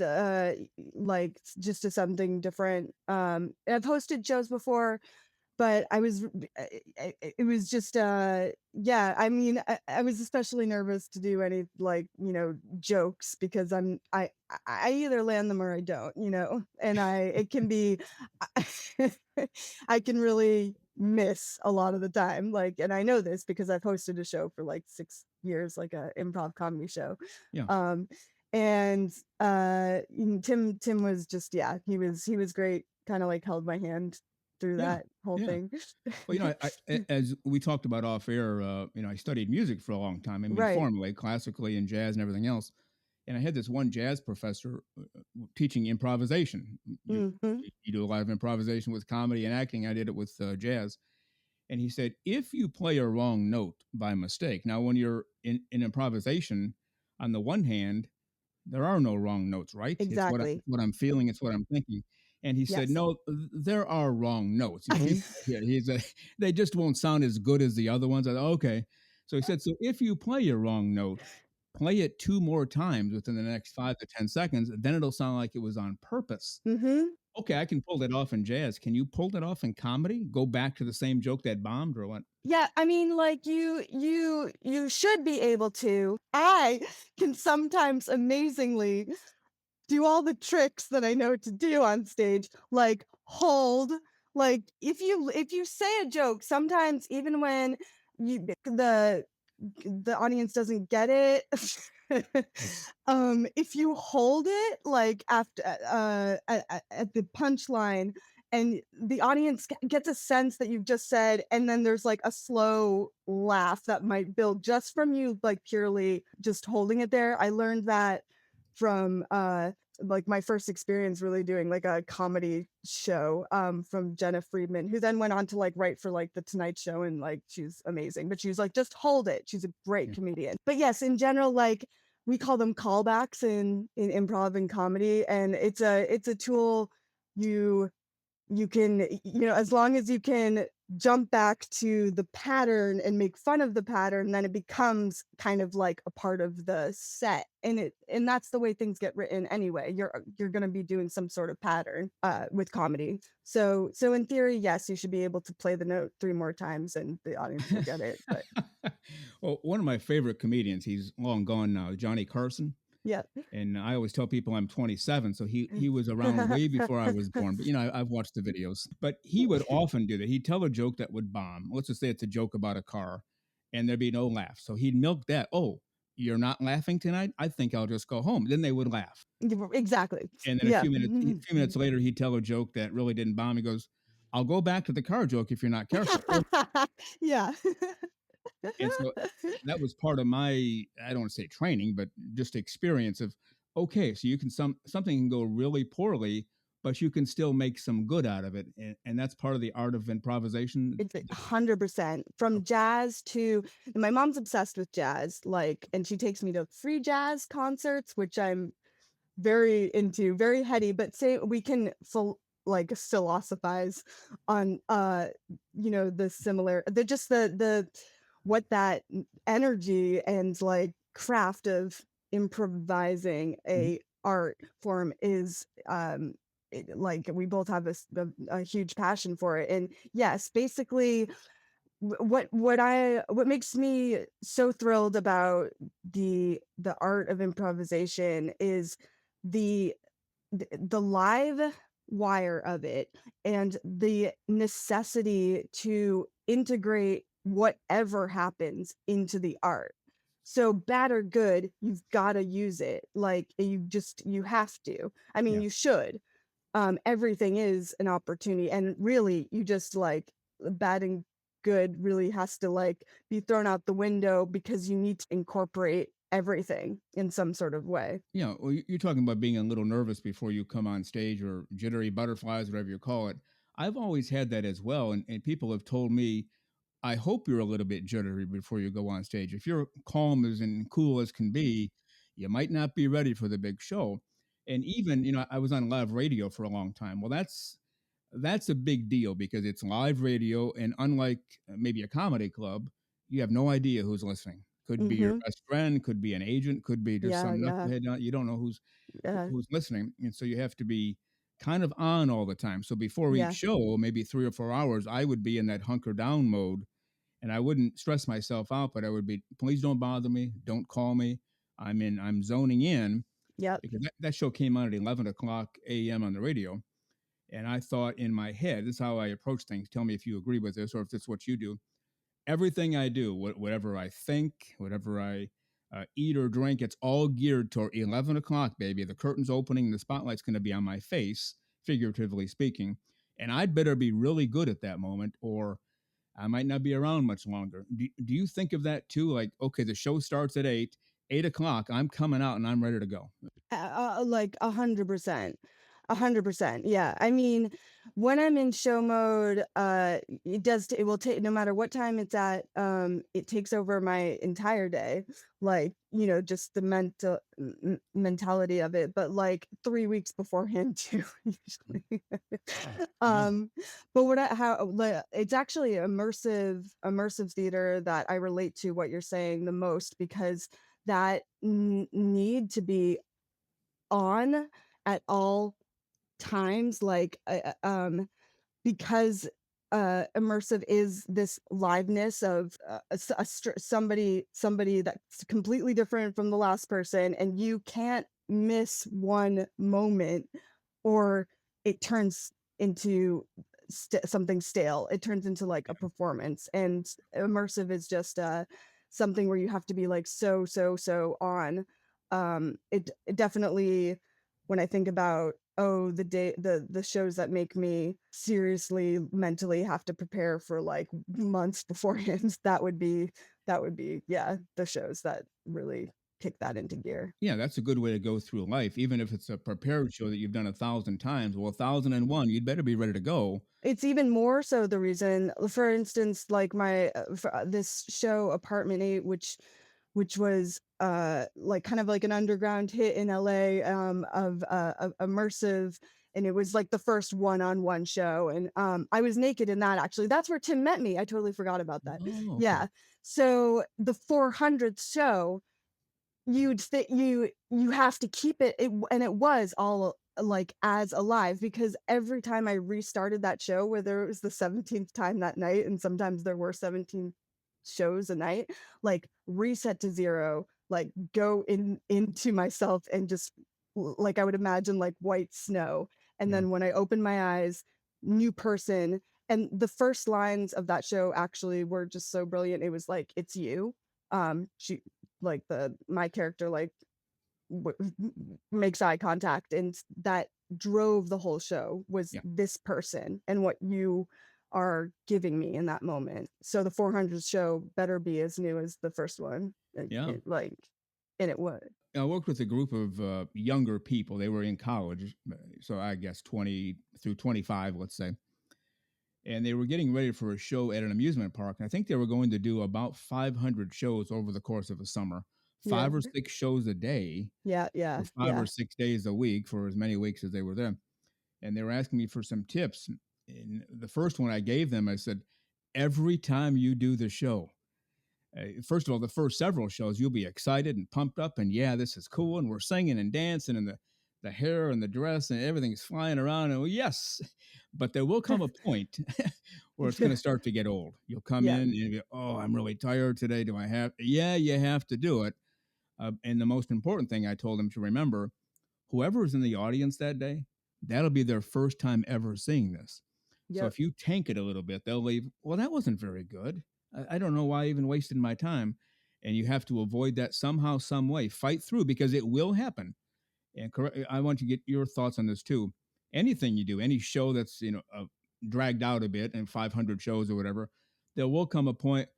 like just a something different. I've hosted shows before, but it was just yeah, I mean I was especially nervous to do any like jokes because I either land them or I don't, and it can be I can really miss a lot of the time, like, and I know this because I've hosted a show for like 6 years, like a improv comedy show. Yeah. um and Tim was just, yeah, he was great, kind of like held my hand through Yeah. that whole Yeah. thing. Well, as we talked about off air, I studied music for a long time. I mean, Right. formally, classically, and jazz and everything else. And I had this one jazz professor teaching improvisation. Hmm. You do a lot of improvisation with comedy and acting. I did it with jazz. And he said, if you play a wrong note by mistake, now when you're in improvisation, on the one hand, there are no wrong notes, right? Exactly. It's what I'm feeling, it's what I'm thinking. And he said, Yes. no, there are wrong notes. Yeah, they just won't sound as good as the other ones. I thought, okay. So he said, so if you play a wrong note, play it 2 more times within the next 5 to 10 seconds, then it'll sound like it was on purpose. Hmm. Okay, I can pull that off in jazz. Can you pull that off in comedy? Go back to the same joke that bombed or what? Yeah, I mean, like, you should be able to. I can sometimes amazingly do all the tricks that I know to do on stage, like hold. Like if you say a joke, sometimes even when the audience doesn't get it, if you hold it like after at the punchline, and the audience gets a sense that you've just said, and then there's like a slow laugh that might build just from you like purely just holding it there. I learned that from like my first experience really doing like a comedy show from Jenna Friedman, who then went on to like write for like the Tonight Show, and like she's amazing. But she was like, just hold it. She's a great Yeah. comedian. But yes, in general, like we call them callbacks in improv and comedy, and it's a tool you you can, as long as you can jump back to the pattern and make fun of the pattern, then it becomes kind of like a part of the set, and that's the way things get written anyway. You're going to be doing some sort of pattern with comedy. So in theory, yes, you should be able to play the note 3 more times and the audience will get it. But Well, one of my favorite comedians, he's long gone now, Johnny Carson. yeah. And I always tell people I'm 27, so he was around way before I was born. But I've watched the videos. But he would often do that. He'd tell a joke that would bomb. Let's just say it's a joke about a car, and there'd be no laugh. So he'd milk that. Oh, you're not laughing tonight? I think I'll just go home. Then they would laugh. Exactly. And then Yeah. a few minutes later, he'd tell a joke that really didn't bomb. He goes, "I'll go back to the car joke if you're not careful." Yeah. And so that was part of my, I don't want to say training, but just experience of, okay, so you can something can go really poorly, but you can still make some good out of it. And that's part of the art of improvisation. It's 100% from jazz to, and my mom's obsessed with jazz, like, and she takes me to free jazz concerts, which I'm very into, very heady, but say we can like philosophize on the similar, the just the what that energy and like craft of improvising Mhm. a art form is. Like we both have a huge passion for it, and yes, basically what makes me so thrilled about the art of improvisation is the the live wire of it, and the necessity to integrate whatever happens into the art. So bad or good, you've got to use it. Like you have to. I mean, Yeah. you should. Everything is an opportunity, and really you just like bad and good really has to like be thrown out the window because you need to incorporate everything in some sort of way. Well, you're talking about being a little nervous before you come on stage or jittery butterflies, whatever you call it. I've always had that as well. And people have told me, I hope you're a little bit jittery before you go on stage. If you're calm as and cool as can be, you might not be ready for the big show. And even, I was on live radio for a long time. Well, that's a big deal because it's live radio, and unlike maybe a comedy club, you have no idea who's listening. Could be your Mhm. best friend, could be an agent, could be just Yeah, some yeah. knucklehead. You don't know Yeah. who's listening, and so you have to be kind of on all the time. So before each Yeah. show, maybe 3 or 4 hours, I would be in that hunker down mode, and I wouldn't stress myself out, but I would be, please don't bother me, don't call me. I'm zoning in Yep. because that show came on at 11 o'clock a.m. on the radio, and I thought in my head, this is how I approach things. Tell me if you agree with this or if this is what you do. Everything I do, whatever I think, whatever I eat or drink, it's all geared toward 11 o'clock, baby. The curtain's opening, the spotlight's going to be on my face, figuratively speaking. And I'd better be really good at that moment, or I might not be around much longer. Do you think of that too? Like, okay, the show starts at 8 o'clock. I'm coming out and I'm ready to go. Like 100%. 100%. Yeah. I mean, when I'm in show mode, it will take, no matter what time it's at, it takes over my entire day. Like, just the mentality of it, but like 3 weeks beforehand too, usually. Yeah. um, but it's actually immersive theater that I relate to what you're saying the most, because that need to be on at all times, like because immersive is this liveness of somebody that's completely different from the last person, and you can't miss one moment, or it turns into something stale. It turns into like a performance, and immersive is just something where you have to be like so on. It definitely, when I think about, oh, the shows that make me seriously mentally have to prepare for like months beforehand, that would be, yeah, the shows that really kick that into gear. Yeah, that's a good way to go through life, even if it's a prepared show that you've done 1,000 times. Well, 1,001, you'd better be ready to go. It's even more so the reason, for instance, like this show Apartment 8, which was like kind of like an underground hit in LA, of immersive, and it was like the first one-on-one show, and I was naked in that. Actually, that's where Tim met me. I totally forgot about that. Oh, okay. Yeah. So the 400th show, you have to keep it, and it was all like as alive, because every time I restarted that show, whether it was the 17th time that night, and sometimes there were 17 shows a night, like reset to zero, like go into myself, and just like I would imagine like white snow, and Yeah. then when I opened my eyes, new person. And the first lines of that show actually were just so brilliant. It was like, "It's you." She, like, the my character, like, w- makes eye contact, and that drove the whole show, was Yeah. this person and what you are giving me in that moment. So the 400th show better be as new as the first one. Yeah. Like, and it would. I worked with a group of younger people. They were in college, so I guess 20 through 25, let's say. And they were getting ready for a show at an amusement park. And I think they were going to do about 500 shows over the course of a summer, Yeah, 5 or 6 shows a day, yeah, yeah, for five or yeah. 6 days a week for as many weeks as they were there. And they were asking me for some tips. And the first one I gave them, I said, every time you do the show, first of all, the first several shows, you'll be excited and pumped up, and yeah, this is cool, and we're singing and dancing, and the hair and the dress and everything's flying around, and well, yes, but there will come a point where it's going to start to get old. You'll come Yeah, in and you'll be, oh, I'm really tired today. Do I have? Yeah, you have to do it. And the most important thing I told them to remember: whoever is in the audience that day, that'll be their first time ever seeing this. So yep, if you tank it a little bit, they'll leave, well, that wasn't very good. I don't know why I even wasted my time. And you have to avoid that somehow, some way. Fight through, because it will happen. And I want to get your thoughts on this too. Anything you do, any show that's dragged out a bit, and 500 shows or whatever, there will come a point.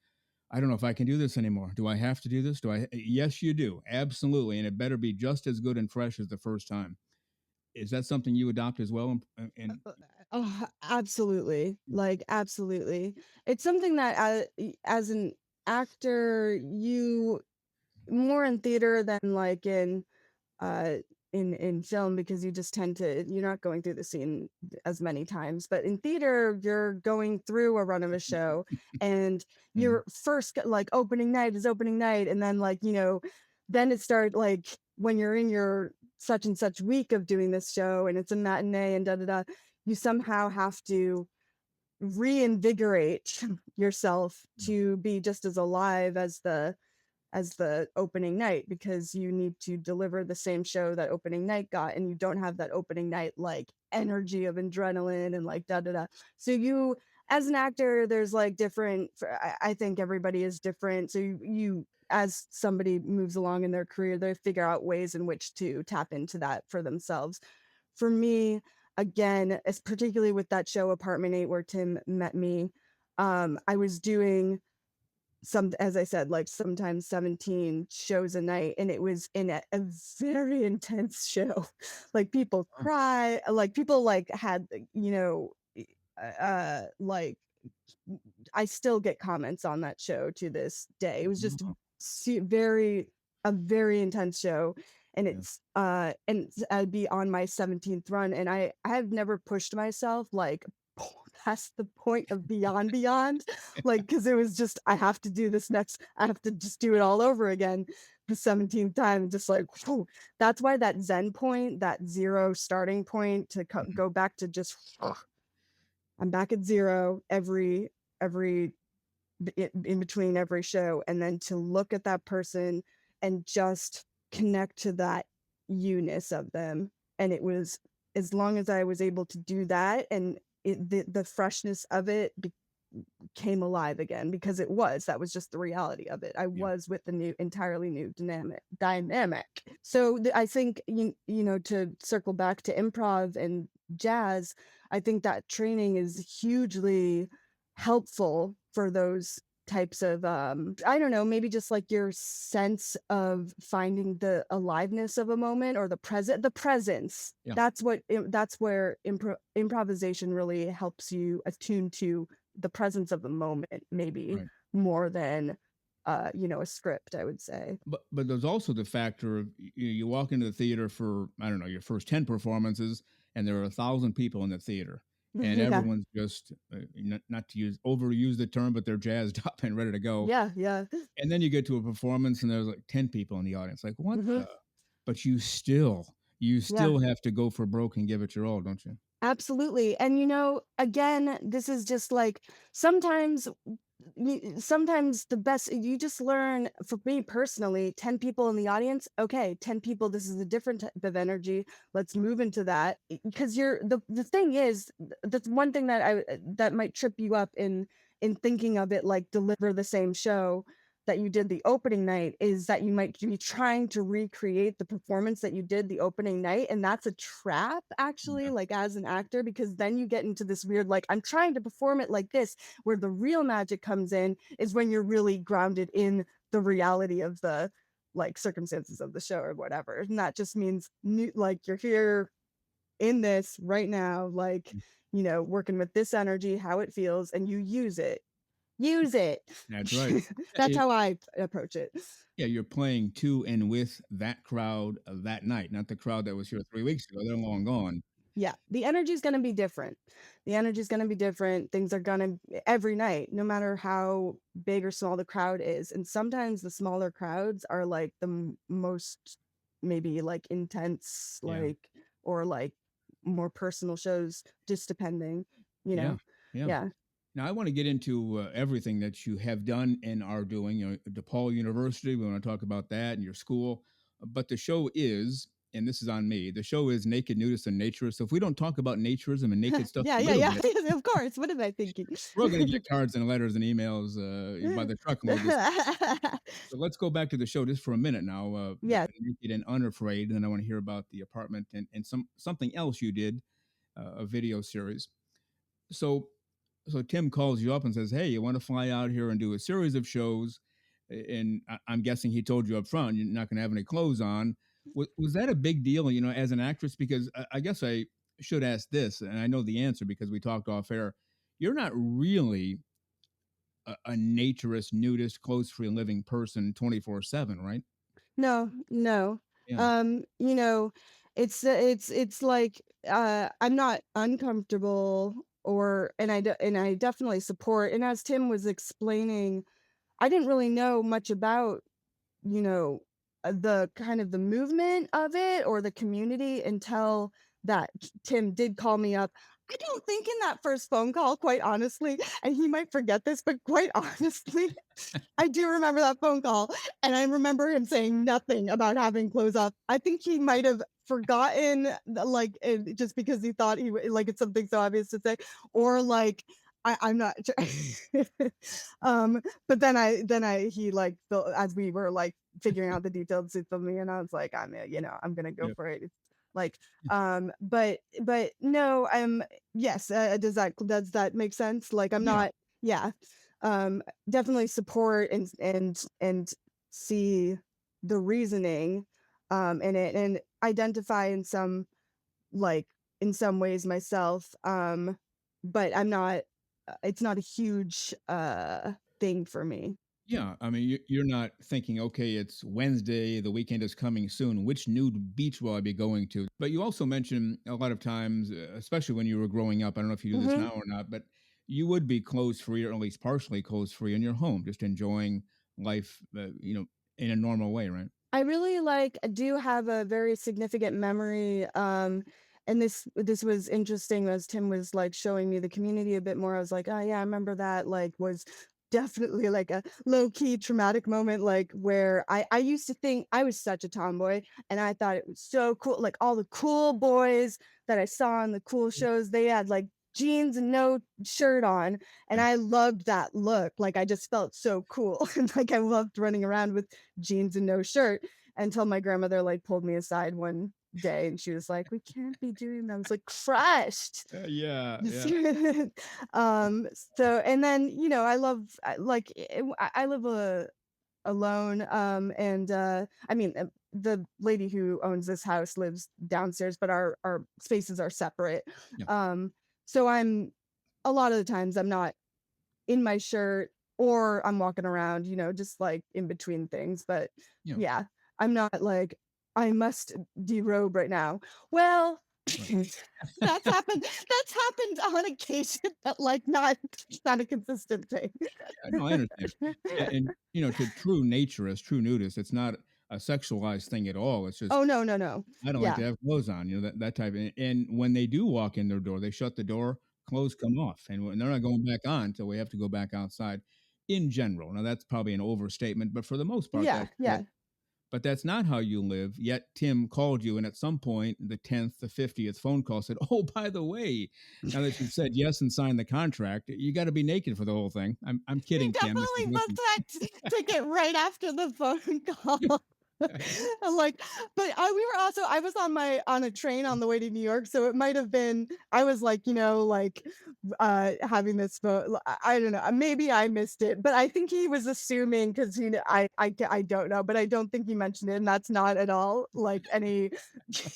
I don't know if I can do this anymore. Do I have to do this? Do I? Yes, you do. Absolutely. And it better be just as good and fresh as the first time. Is that something you adopt as well? And oh, absolutely, like, absolutely. It's something that, as an actor, you, more in theater than like uh in film, because you just tend to, you're not going through the scene as many times, but in theater you're going through a run of a show, and Mhm. your first like opening night is opening night, and then like, then it started like when you're in your such and such week of doing this show, and it's a matinee and da da da, you somehow have to reinvigorate yourself Yeah. to be just as alive as the opening night, because you need to deliver the same show that opening night got, and you don't have that opening night like energy of adrenaline and like da da da. So you, as an actor, there's like different, I think everybody is different, so you, as somebody moves along in their career, they figure out ways in which to tap into that for themselves. For me, again, as particularly with that show Apartment 8 where Tim met me, I was doing some, as I said, like sometimes 17 shows a night, and it was in a very intense show. Like people Oh, cry, like people like had, like I still get comments on that show to this day. It was just oh, very, a very intense show, and yeah. I'd be on my 17th run, and I have never pushed myself like past the point of beyond, like, because it was just, I have to do this next, I have to just do it all over again. the 17th time, just like, whew. That's why that Zen point, that zero starting point to Mhm. go back to just, I'm back at zero every in between every show, and then to look at that person and just connect to that you-ness of them. And it was, as long as I was able to do that, and the freshness of it came alive again, because that was just the reality of it. I Yeah. was with the new, entirely new dynamic. So I think, to circle back to improv and jazz, I think that training is hugely helpful for those types of, I don't know, maybe just like your sense of finding the aliveness of a moment, or the presence. Yeah. That's where improvisation really helps you attune to the presence of the moment, maybe Right. more than a script, I would say. But there's also the factor of you walk into the theater for, I don't know, your first 10 performances, and there are 1,000 people in the theater, and Yeah. everyone's just not to overuse the term, but they're jazzed up and ready to go. Yeah, yeah. And then you get to a performance and there's like 10 people in the audience. Like, what Hmm. the? But you Yeah. still have to go for broke and give it your all, don't you? Absolutely. And again, this is just like, sometimes sometimes the best, you just learn. For me personally, 10 people in the audience, okay, 10 people, this is a different type of energy, let's move into that. Because the thing is, that's one thing that might trip you up in thinking of it like deliver the same show that you did the opening night, is that you might be trying to recreate the performance that you did the opening night, and that's a trap, actually, Yeah. like, as an actor, because then you get into this weird, like, I'm trying to perform it like this, where the real magic comes in is when you're really grounded in the reality of the, like, circumstances of the show or whatever. And that just means like, you're here in this right now, like, working with this energy, how it feels, and you use it. That's right. That's Yeah, how I approach it. yeah, you're playing to and with that crowd that night, not the crowd that was here 3 weeks ago. They're long gone. Yeah, the energy is gonna be different. The energy is gonna be different. Things are gonna, every night, no matter how big or small the crowd is. And sometimes the smaller crowds are like the most, maybe like intense, Yeah. like, or like more personal shows, just depending, you Yeah. know. Yeah. Yeah. Now, I want to get into everything that you have done and are doing. DePaul University, we want to talk about that and your school. But the show is, and this is on me, the show is Naked Nudists and Naturists. So if we don't talk about naturism and naked stuff Yeah, a yeah, little yeah. bit, Of course. What am I thinking? we're all going to get cards and letters and emails by the truckload this. So let's go back to the show just for a minute now. Yeah. Naked and Unafraid, and then I want to hear about the apartment and something else you did, a video series. So Tim calls you up and says, "Hey, you want to fly out here and do a series of shows?" And I'm guessing he told you up front you're not going to have any clothes on. Was that a big deal, as an actress? Because I guess I should ask this, and I know the answer because we talked off air. You're not really a naturist, nudist, clothes-free living person 24/7, right? No, no. Yeah, Um, you know, it's like, I'm not uncomfortable, or, and I definitely support. And as Tim was explaining, I didn't really know much about, you know, the kind of the movement of it, or the community, until that Tim did call me up. I don't think in that first phone call, quite honestly, and he might forget this, but quite honestly, I do remember that phone call, and I remember him saying nothing about having clothes off. I think he might have forgotten, like, just because he thought like, it's something so obvious to say, or like, I'm not sure. But he, like, as we were like figuring out the details of me, and I was like, I'm gonna go yeah, for it. It's like, but no, yes. Does that make sense? Like, I'm yeah. not. Yeah. Um, Definitely support and see the reasoning in it, and identify in some, like, in some ways myself, but I'm not, it's not a huge thing for me. Yeah, I mean, you're not thinking, okay, it's Wednesday, the weekend is coming soon. Which nude beach will I be going to? But you also mentioned a lot of times, especially when you were growing up, I don't know if you do this Hmm. now or not, but you would be clothes free, or at least partially clothes free in your home, just enjoying life, in a normal way, right? I really do have a very significant memory, and this was interesting as Tim was like showing me the community a bit more. I was like, oh yeah, I remember that. Like, was definitely like a low key traumatic moment. Like where I used to think I was such a tomboy, and I thought it was so cool. Like all the cool boys that I saw on the cool shows, they had like jeans and no shirt on, and Yeah. I loved that look. Like I just felt so cool, and like I loved running around with jeans and no shirt until my grandmother like pulled me aside one day and she was like, "We can't be doing that." I was like crushed. Yeah, yeah, um so and then I love I live alone, and I mean, the lady who owns this house lives downstairs, but our spaces are separate. yeah, um so I'm a lot of the times I'm not in my shirt, or I'm walking around, just like in between things. But yeah. yeah, I'm not like, I must derobe right now. Well, Right. That's happened on occasion, but like not a consistent thing. Yeah, no, I understand. And to true naturists, true nudists, it's not a sexualized thing at all. It's just Oh no, no, no. I don't like Yeah. to have clothes on, that type of. And when they do walk in their door, they shut the door, clothes come off, and they're not going back on until we have to go back outside. In general, now that's probably an overstatement, but for the most part, Yeah, that's it. yeah. But that's not how you live. Yet Tim called you, and at some point, the 10th, the 50th phone call said, "Oh, by the way, now that you've said yes and signed the contract, you got to be naked for the whole thing." I'm He kidding, Tim. This is definitely booked listen. that ticket right after the phone call. I'm like, but I was on a train on the way to New York, so it might have been I was like, having this phone. I don't know, maybe I missed it, but I think he was assuming because I don't know, but I don't think he mentioned it, and that's not at all like any.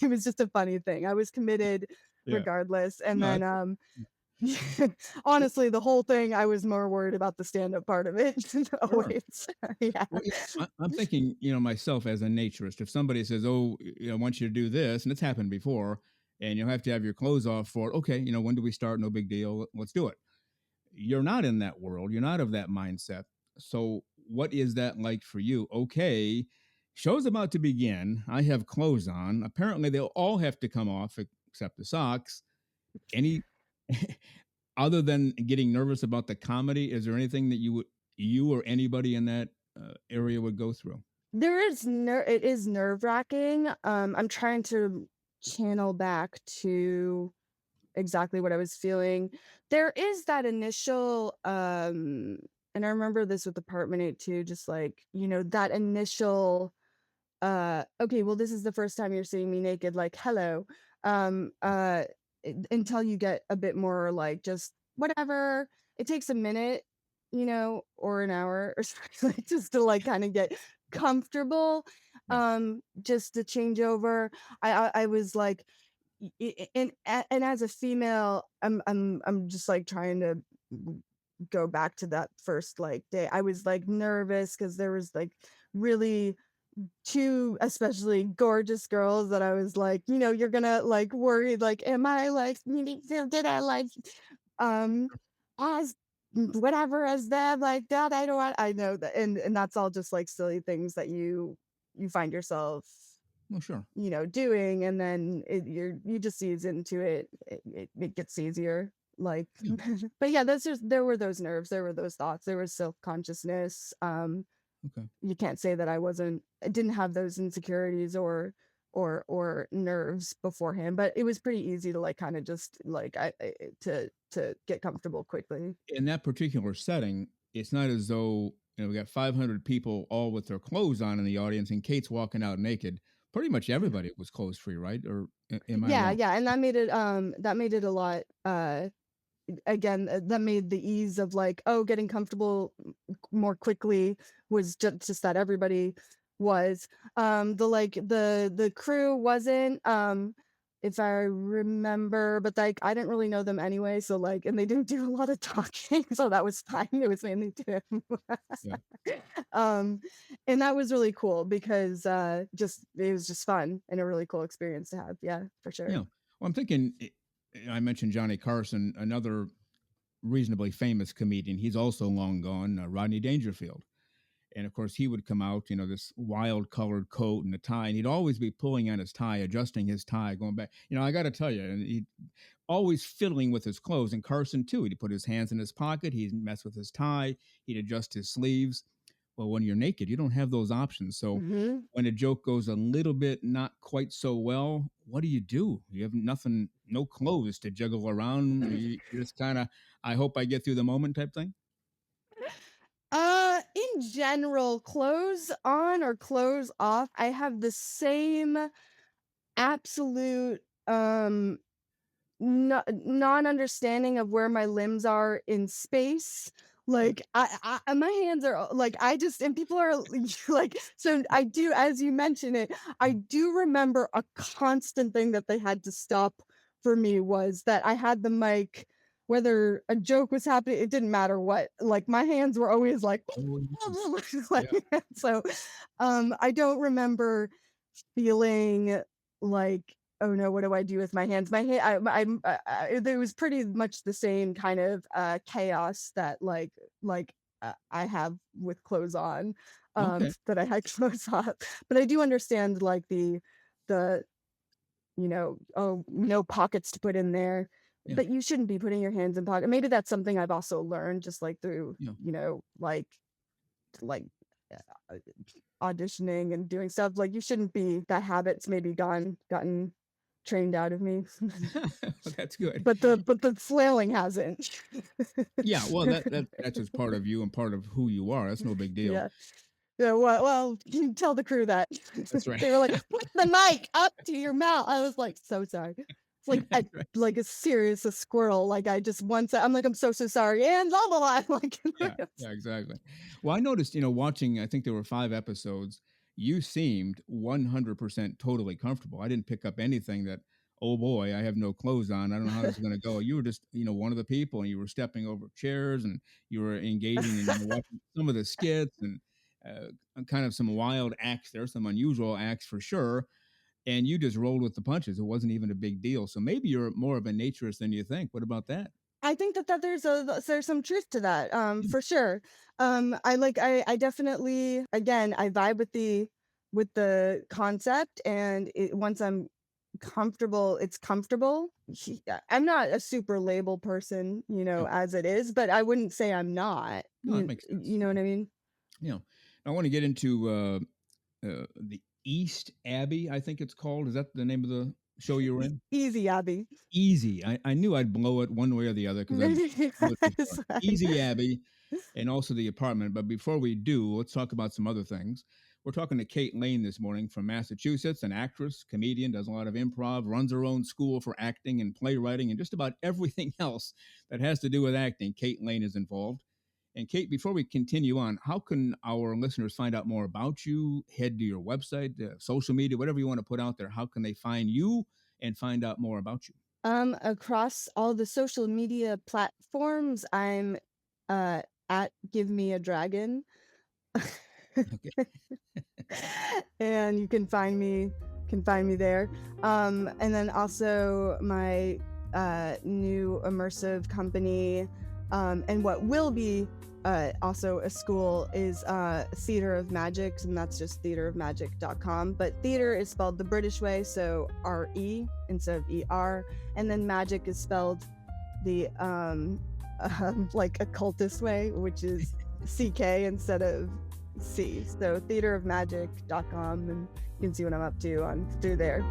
It was just a funny thing. I was committed Yeah, regardless, and no, then that's honestly, the whole thing, I was more worried about the stand-up part of it. sure. Always. Yeah. Well, I'm thinking, myself as a naturist, if somebody says, "Oh, I want you to do this," and it's happened before, and you'll have to have your clothes off for it. Okay, when do we start? No big deal. Let's do it. You're not in that world. You're not of that mindset. So, what is that like for you? Okay, show's about to begin. I have clothes on. Apparently, they'll all have to come off except the socks. Any other than getting nervous about the comedy, is there anything that you or anybody in that area would go through? It is nerve-wracking. I'm trying to channel back to exactly what I was feeling. There is that initial, and I remember this with Apartment 8 too, just like, that initial okay, well, this is the first time you're seeing me naked, like, hello. Um, uh, until you get a bit more like just whatever. It takes a minute, or an hour or something, like, just to like kind of get comfortable. Yeah, Just to change over. I was like, and as a female, I'm just like trying to go back to that first like day. I was like nervous because there was like really two especially gorgeous girls that I was like, you're gonna like worry, like, am I like did I like um as whatever as them like that? I don't want I know that, and that's all just like silly things that you find yourself well, sure. doing, and then you just ease into it. It gets easier, like. Yeah, But yeah, there were those nerves, there were those thoughts, there was self-consciousness. okay. You can't say that I didn't have those insecurities or nerves beforehand, but it was pretty easy to like kind of just like to get comfortable quickly. In that particular setting, it's not as though we got 500 people all with their clothes on in the audience, and Kate's walking out naked. Pretty much everybody was clothes free, right? Or am I Yeah, wrong? yeah, and that made it a lot again, that made the ease of like, oh, getting comfortable more quickly was just that everybody was. The crew wasn't, if I remember, but like I didn't really know them anyway, so like, and they didn't do a lot of talking, so that was fine. It was mainly Tim. Yeah, um and that was really cool because just it was just fun and a really cool experience to have. Yeah, for yeah. sure. Well, I'm thinking. I mentioned Johnny Carson, another reasonably famous comedian. He's also long gone. Rodney Dangerfield. And of course, he would come out, this wild colored coat and a tie, and he'd always be pulling on his tie, adjusting his tie, going back. I got to tell you, and he always fiddling with his clothes. And Carson too, he'd put his hands in his pocket, he'd mess with his tie, he'd adjust his sleeves. Well, when you're naked, you don't have those options. So Mm-hmm. when a joke goes a little bit not quite so well, what do? You have nothing, no clothes to juggle around. You just kind of, I hope I get through the moment type thing. In general, clothes on or clothes off, I have the same absolute non-understanding of where my limbs are in space. Like my hands are like I just and people are like so I do as you mention it I do remember a constant thing that they had to stop for me was that I had the mic whether a joke was happening it didn't matter what like my hands were always like Oh, yes. like so I don't remember feeling like oh no, what do I do with my hands? My hand, it was pretty much the same kind of chaos that I have with clothes on, Okay. that I had clothes off. But I do understand like the oh no pockets to put in there. Yeah. But you shouldn't be putting your hands in pocket. Maybe that's something I've also learned just like through Yeah. like uh, auditioning and doing stuff. Like you shouldn't be that habit's maybe gotten trained out of me. Well, that's good. But the flailing hasn't. Yeah. Well, that's just part of you and part of who you are. That's no big deal. Yeah. Yeah, well, you tell the crew that. That's right. They were like, put the mic up to your mouth. I was like, so sorry. It's like like a serious a squirrel. Like I just once I'm like, I'm so sorry. And blah blah blah. Like Yeah, exactly. Well, I noticed, watching, I think there were 5 episodes, you seemed 100% totally comfortable. I didn't pick up anything that, oh boy, I have no clothes on. I don't know how this is going to go. You were just, one of the people, and you were stepping over chairs, and you were engaging in watching some of the skits and kind of some wild acts there, some unusual acts for sure. And you just rolled with the punches. It wasn't even a big deal. So maybe you're more of a naturist than you think. What about that? I think that there's some truth to that, for sure. I definitely again I vibe with the concept, and once I'm comfortable, it's comfortable. I'm not a super label person, Yeah. as it is, but I wouldn't say I'm not. No, that makes sense. You know what I mean? I want to get into the East Abbey, I think it's called. Is that the name of the show you were in? Easy, Abby. Easy. I knew I'd blow it one way or the other because I've blown it before. Easy Abbey, and also The Apartment. But before we do, let's talk about some other things. We're talking to KEIGHT LEIGN this morning from Massachusetts, an actress, comedian, does a lot of improv, runs her own school for acting and playwriting, and just about everything else that has to do with acting. KEIGHT LEIGN is involved. And Kate, before we continue on, how can our listeners find out more about you? Head to your website, social media, whatever you want to put out there. How can they find you and find out more about you? Across all the social media platforms, I'm at Give Me a Dragon. Okay. And you can find me there. And then also my new immersive company, and what will be also a school is Theater of Magic, and that's just theaterofmagic.com. But theater is spelled the British way, so R-E instead of E-R, and then magic is spelled the like occultist way, which is C-K instead of C. So theaterofmagic.com, and you can see what I'm up to through there.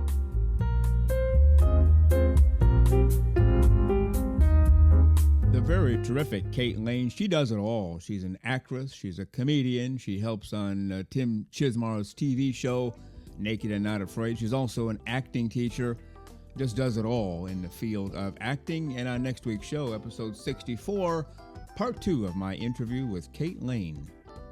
The very terrific KEIGHT LEIGN. She does it all. She's an actress. She's a comedian. She helps on Tim Chismar's TV show, Naked and Not Afraid. She's also an acting teacher. Just does it all in the field of acting. And on next week's show, episode 64, part 2 of my interview with KEIGHT LEIGN.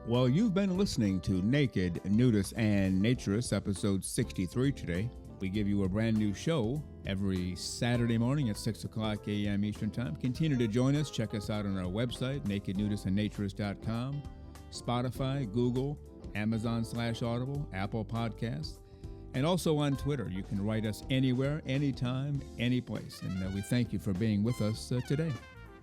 Well, you've been listening to Naked, Nudists, and Naturists, episode 63 today. We give you a brand new show every Saturday morning at 6 o'clock a.m. Eastern Time. Continue to join us. Check us out on our website, nakednudistandnaturist.com, Spotify, Google, Amazon/Audible, Apple Podcasts, and also on Twitter. You can write us anywhere, anytime, any place. And we thank you for being with us today.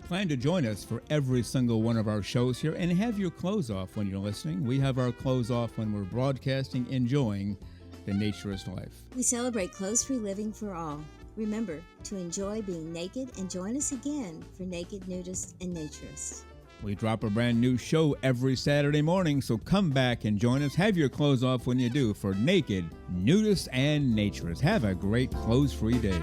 Plan to join us for every single one of our shows here and have your clothes off when you're listening. We have our clothes off when we're broadcasting, enjoying the naturist life. We celebrate clothes-free living for all. Remember to enjoy being naked and join us again for Naked Nudists and Naturists. We drop a brand new show every Saturday morning, so come back and join us. Have your clothes off when you do for Naked Nudists and Naturists. Have a great clothes-free day.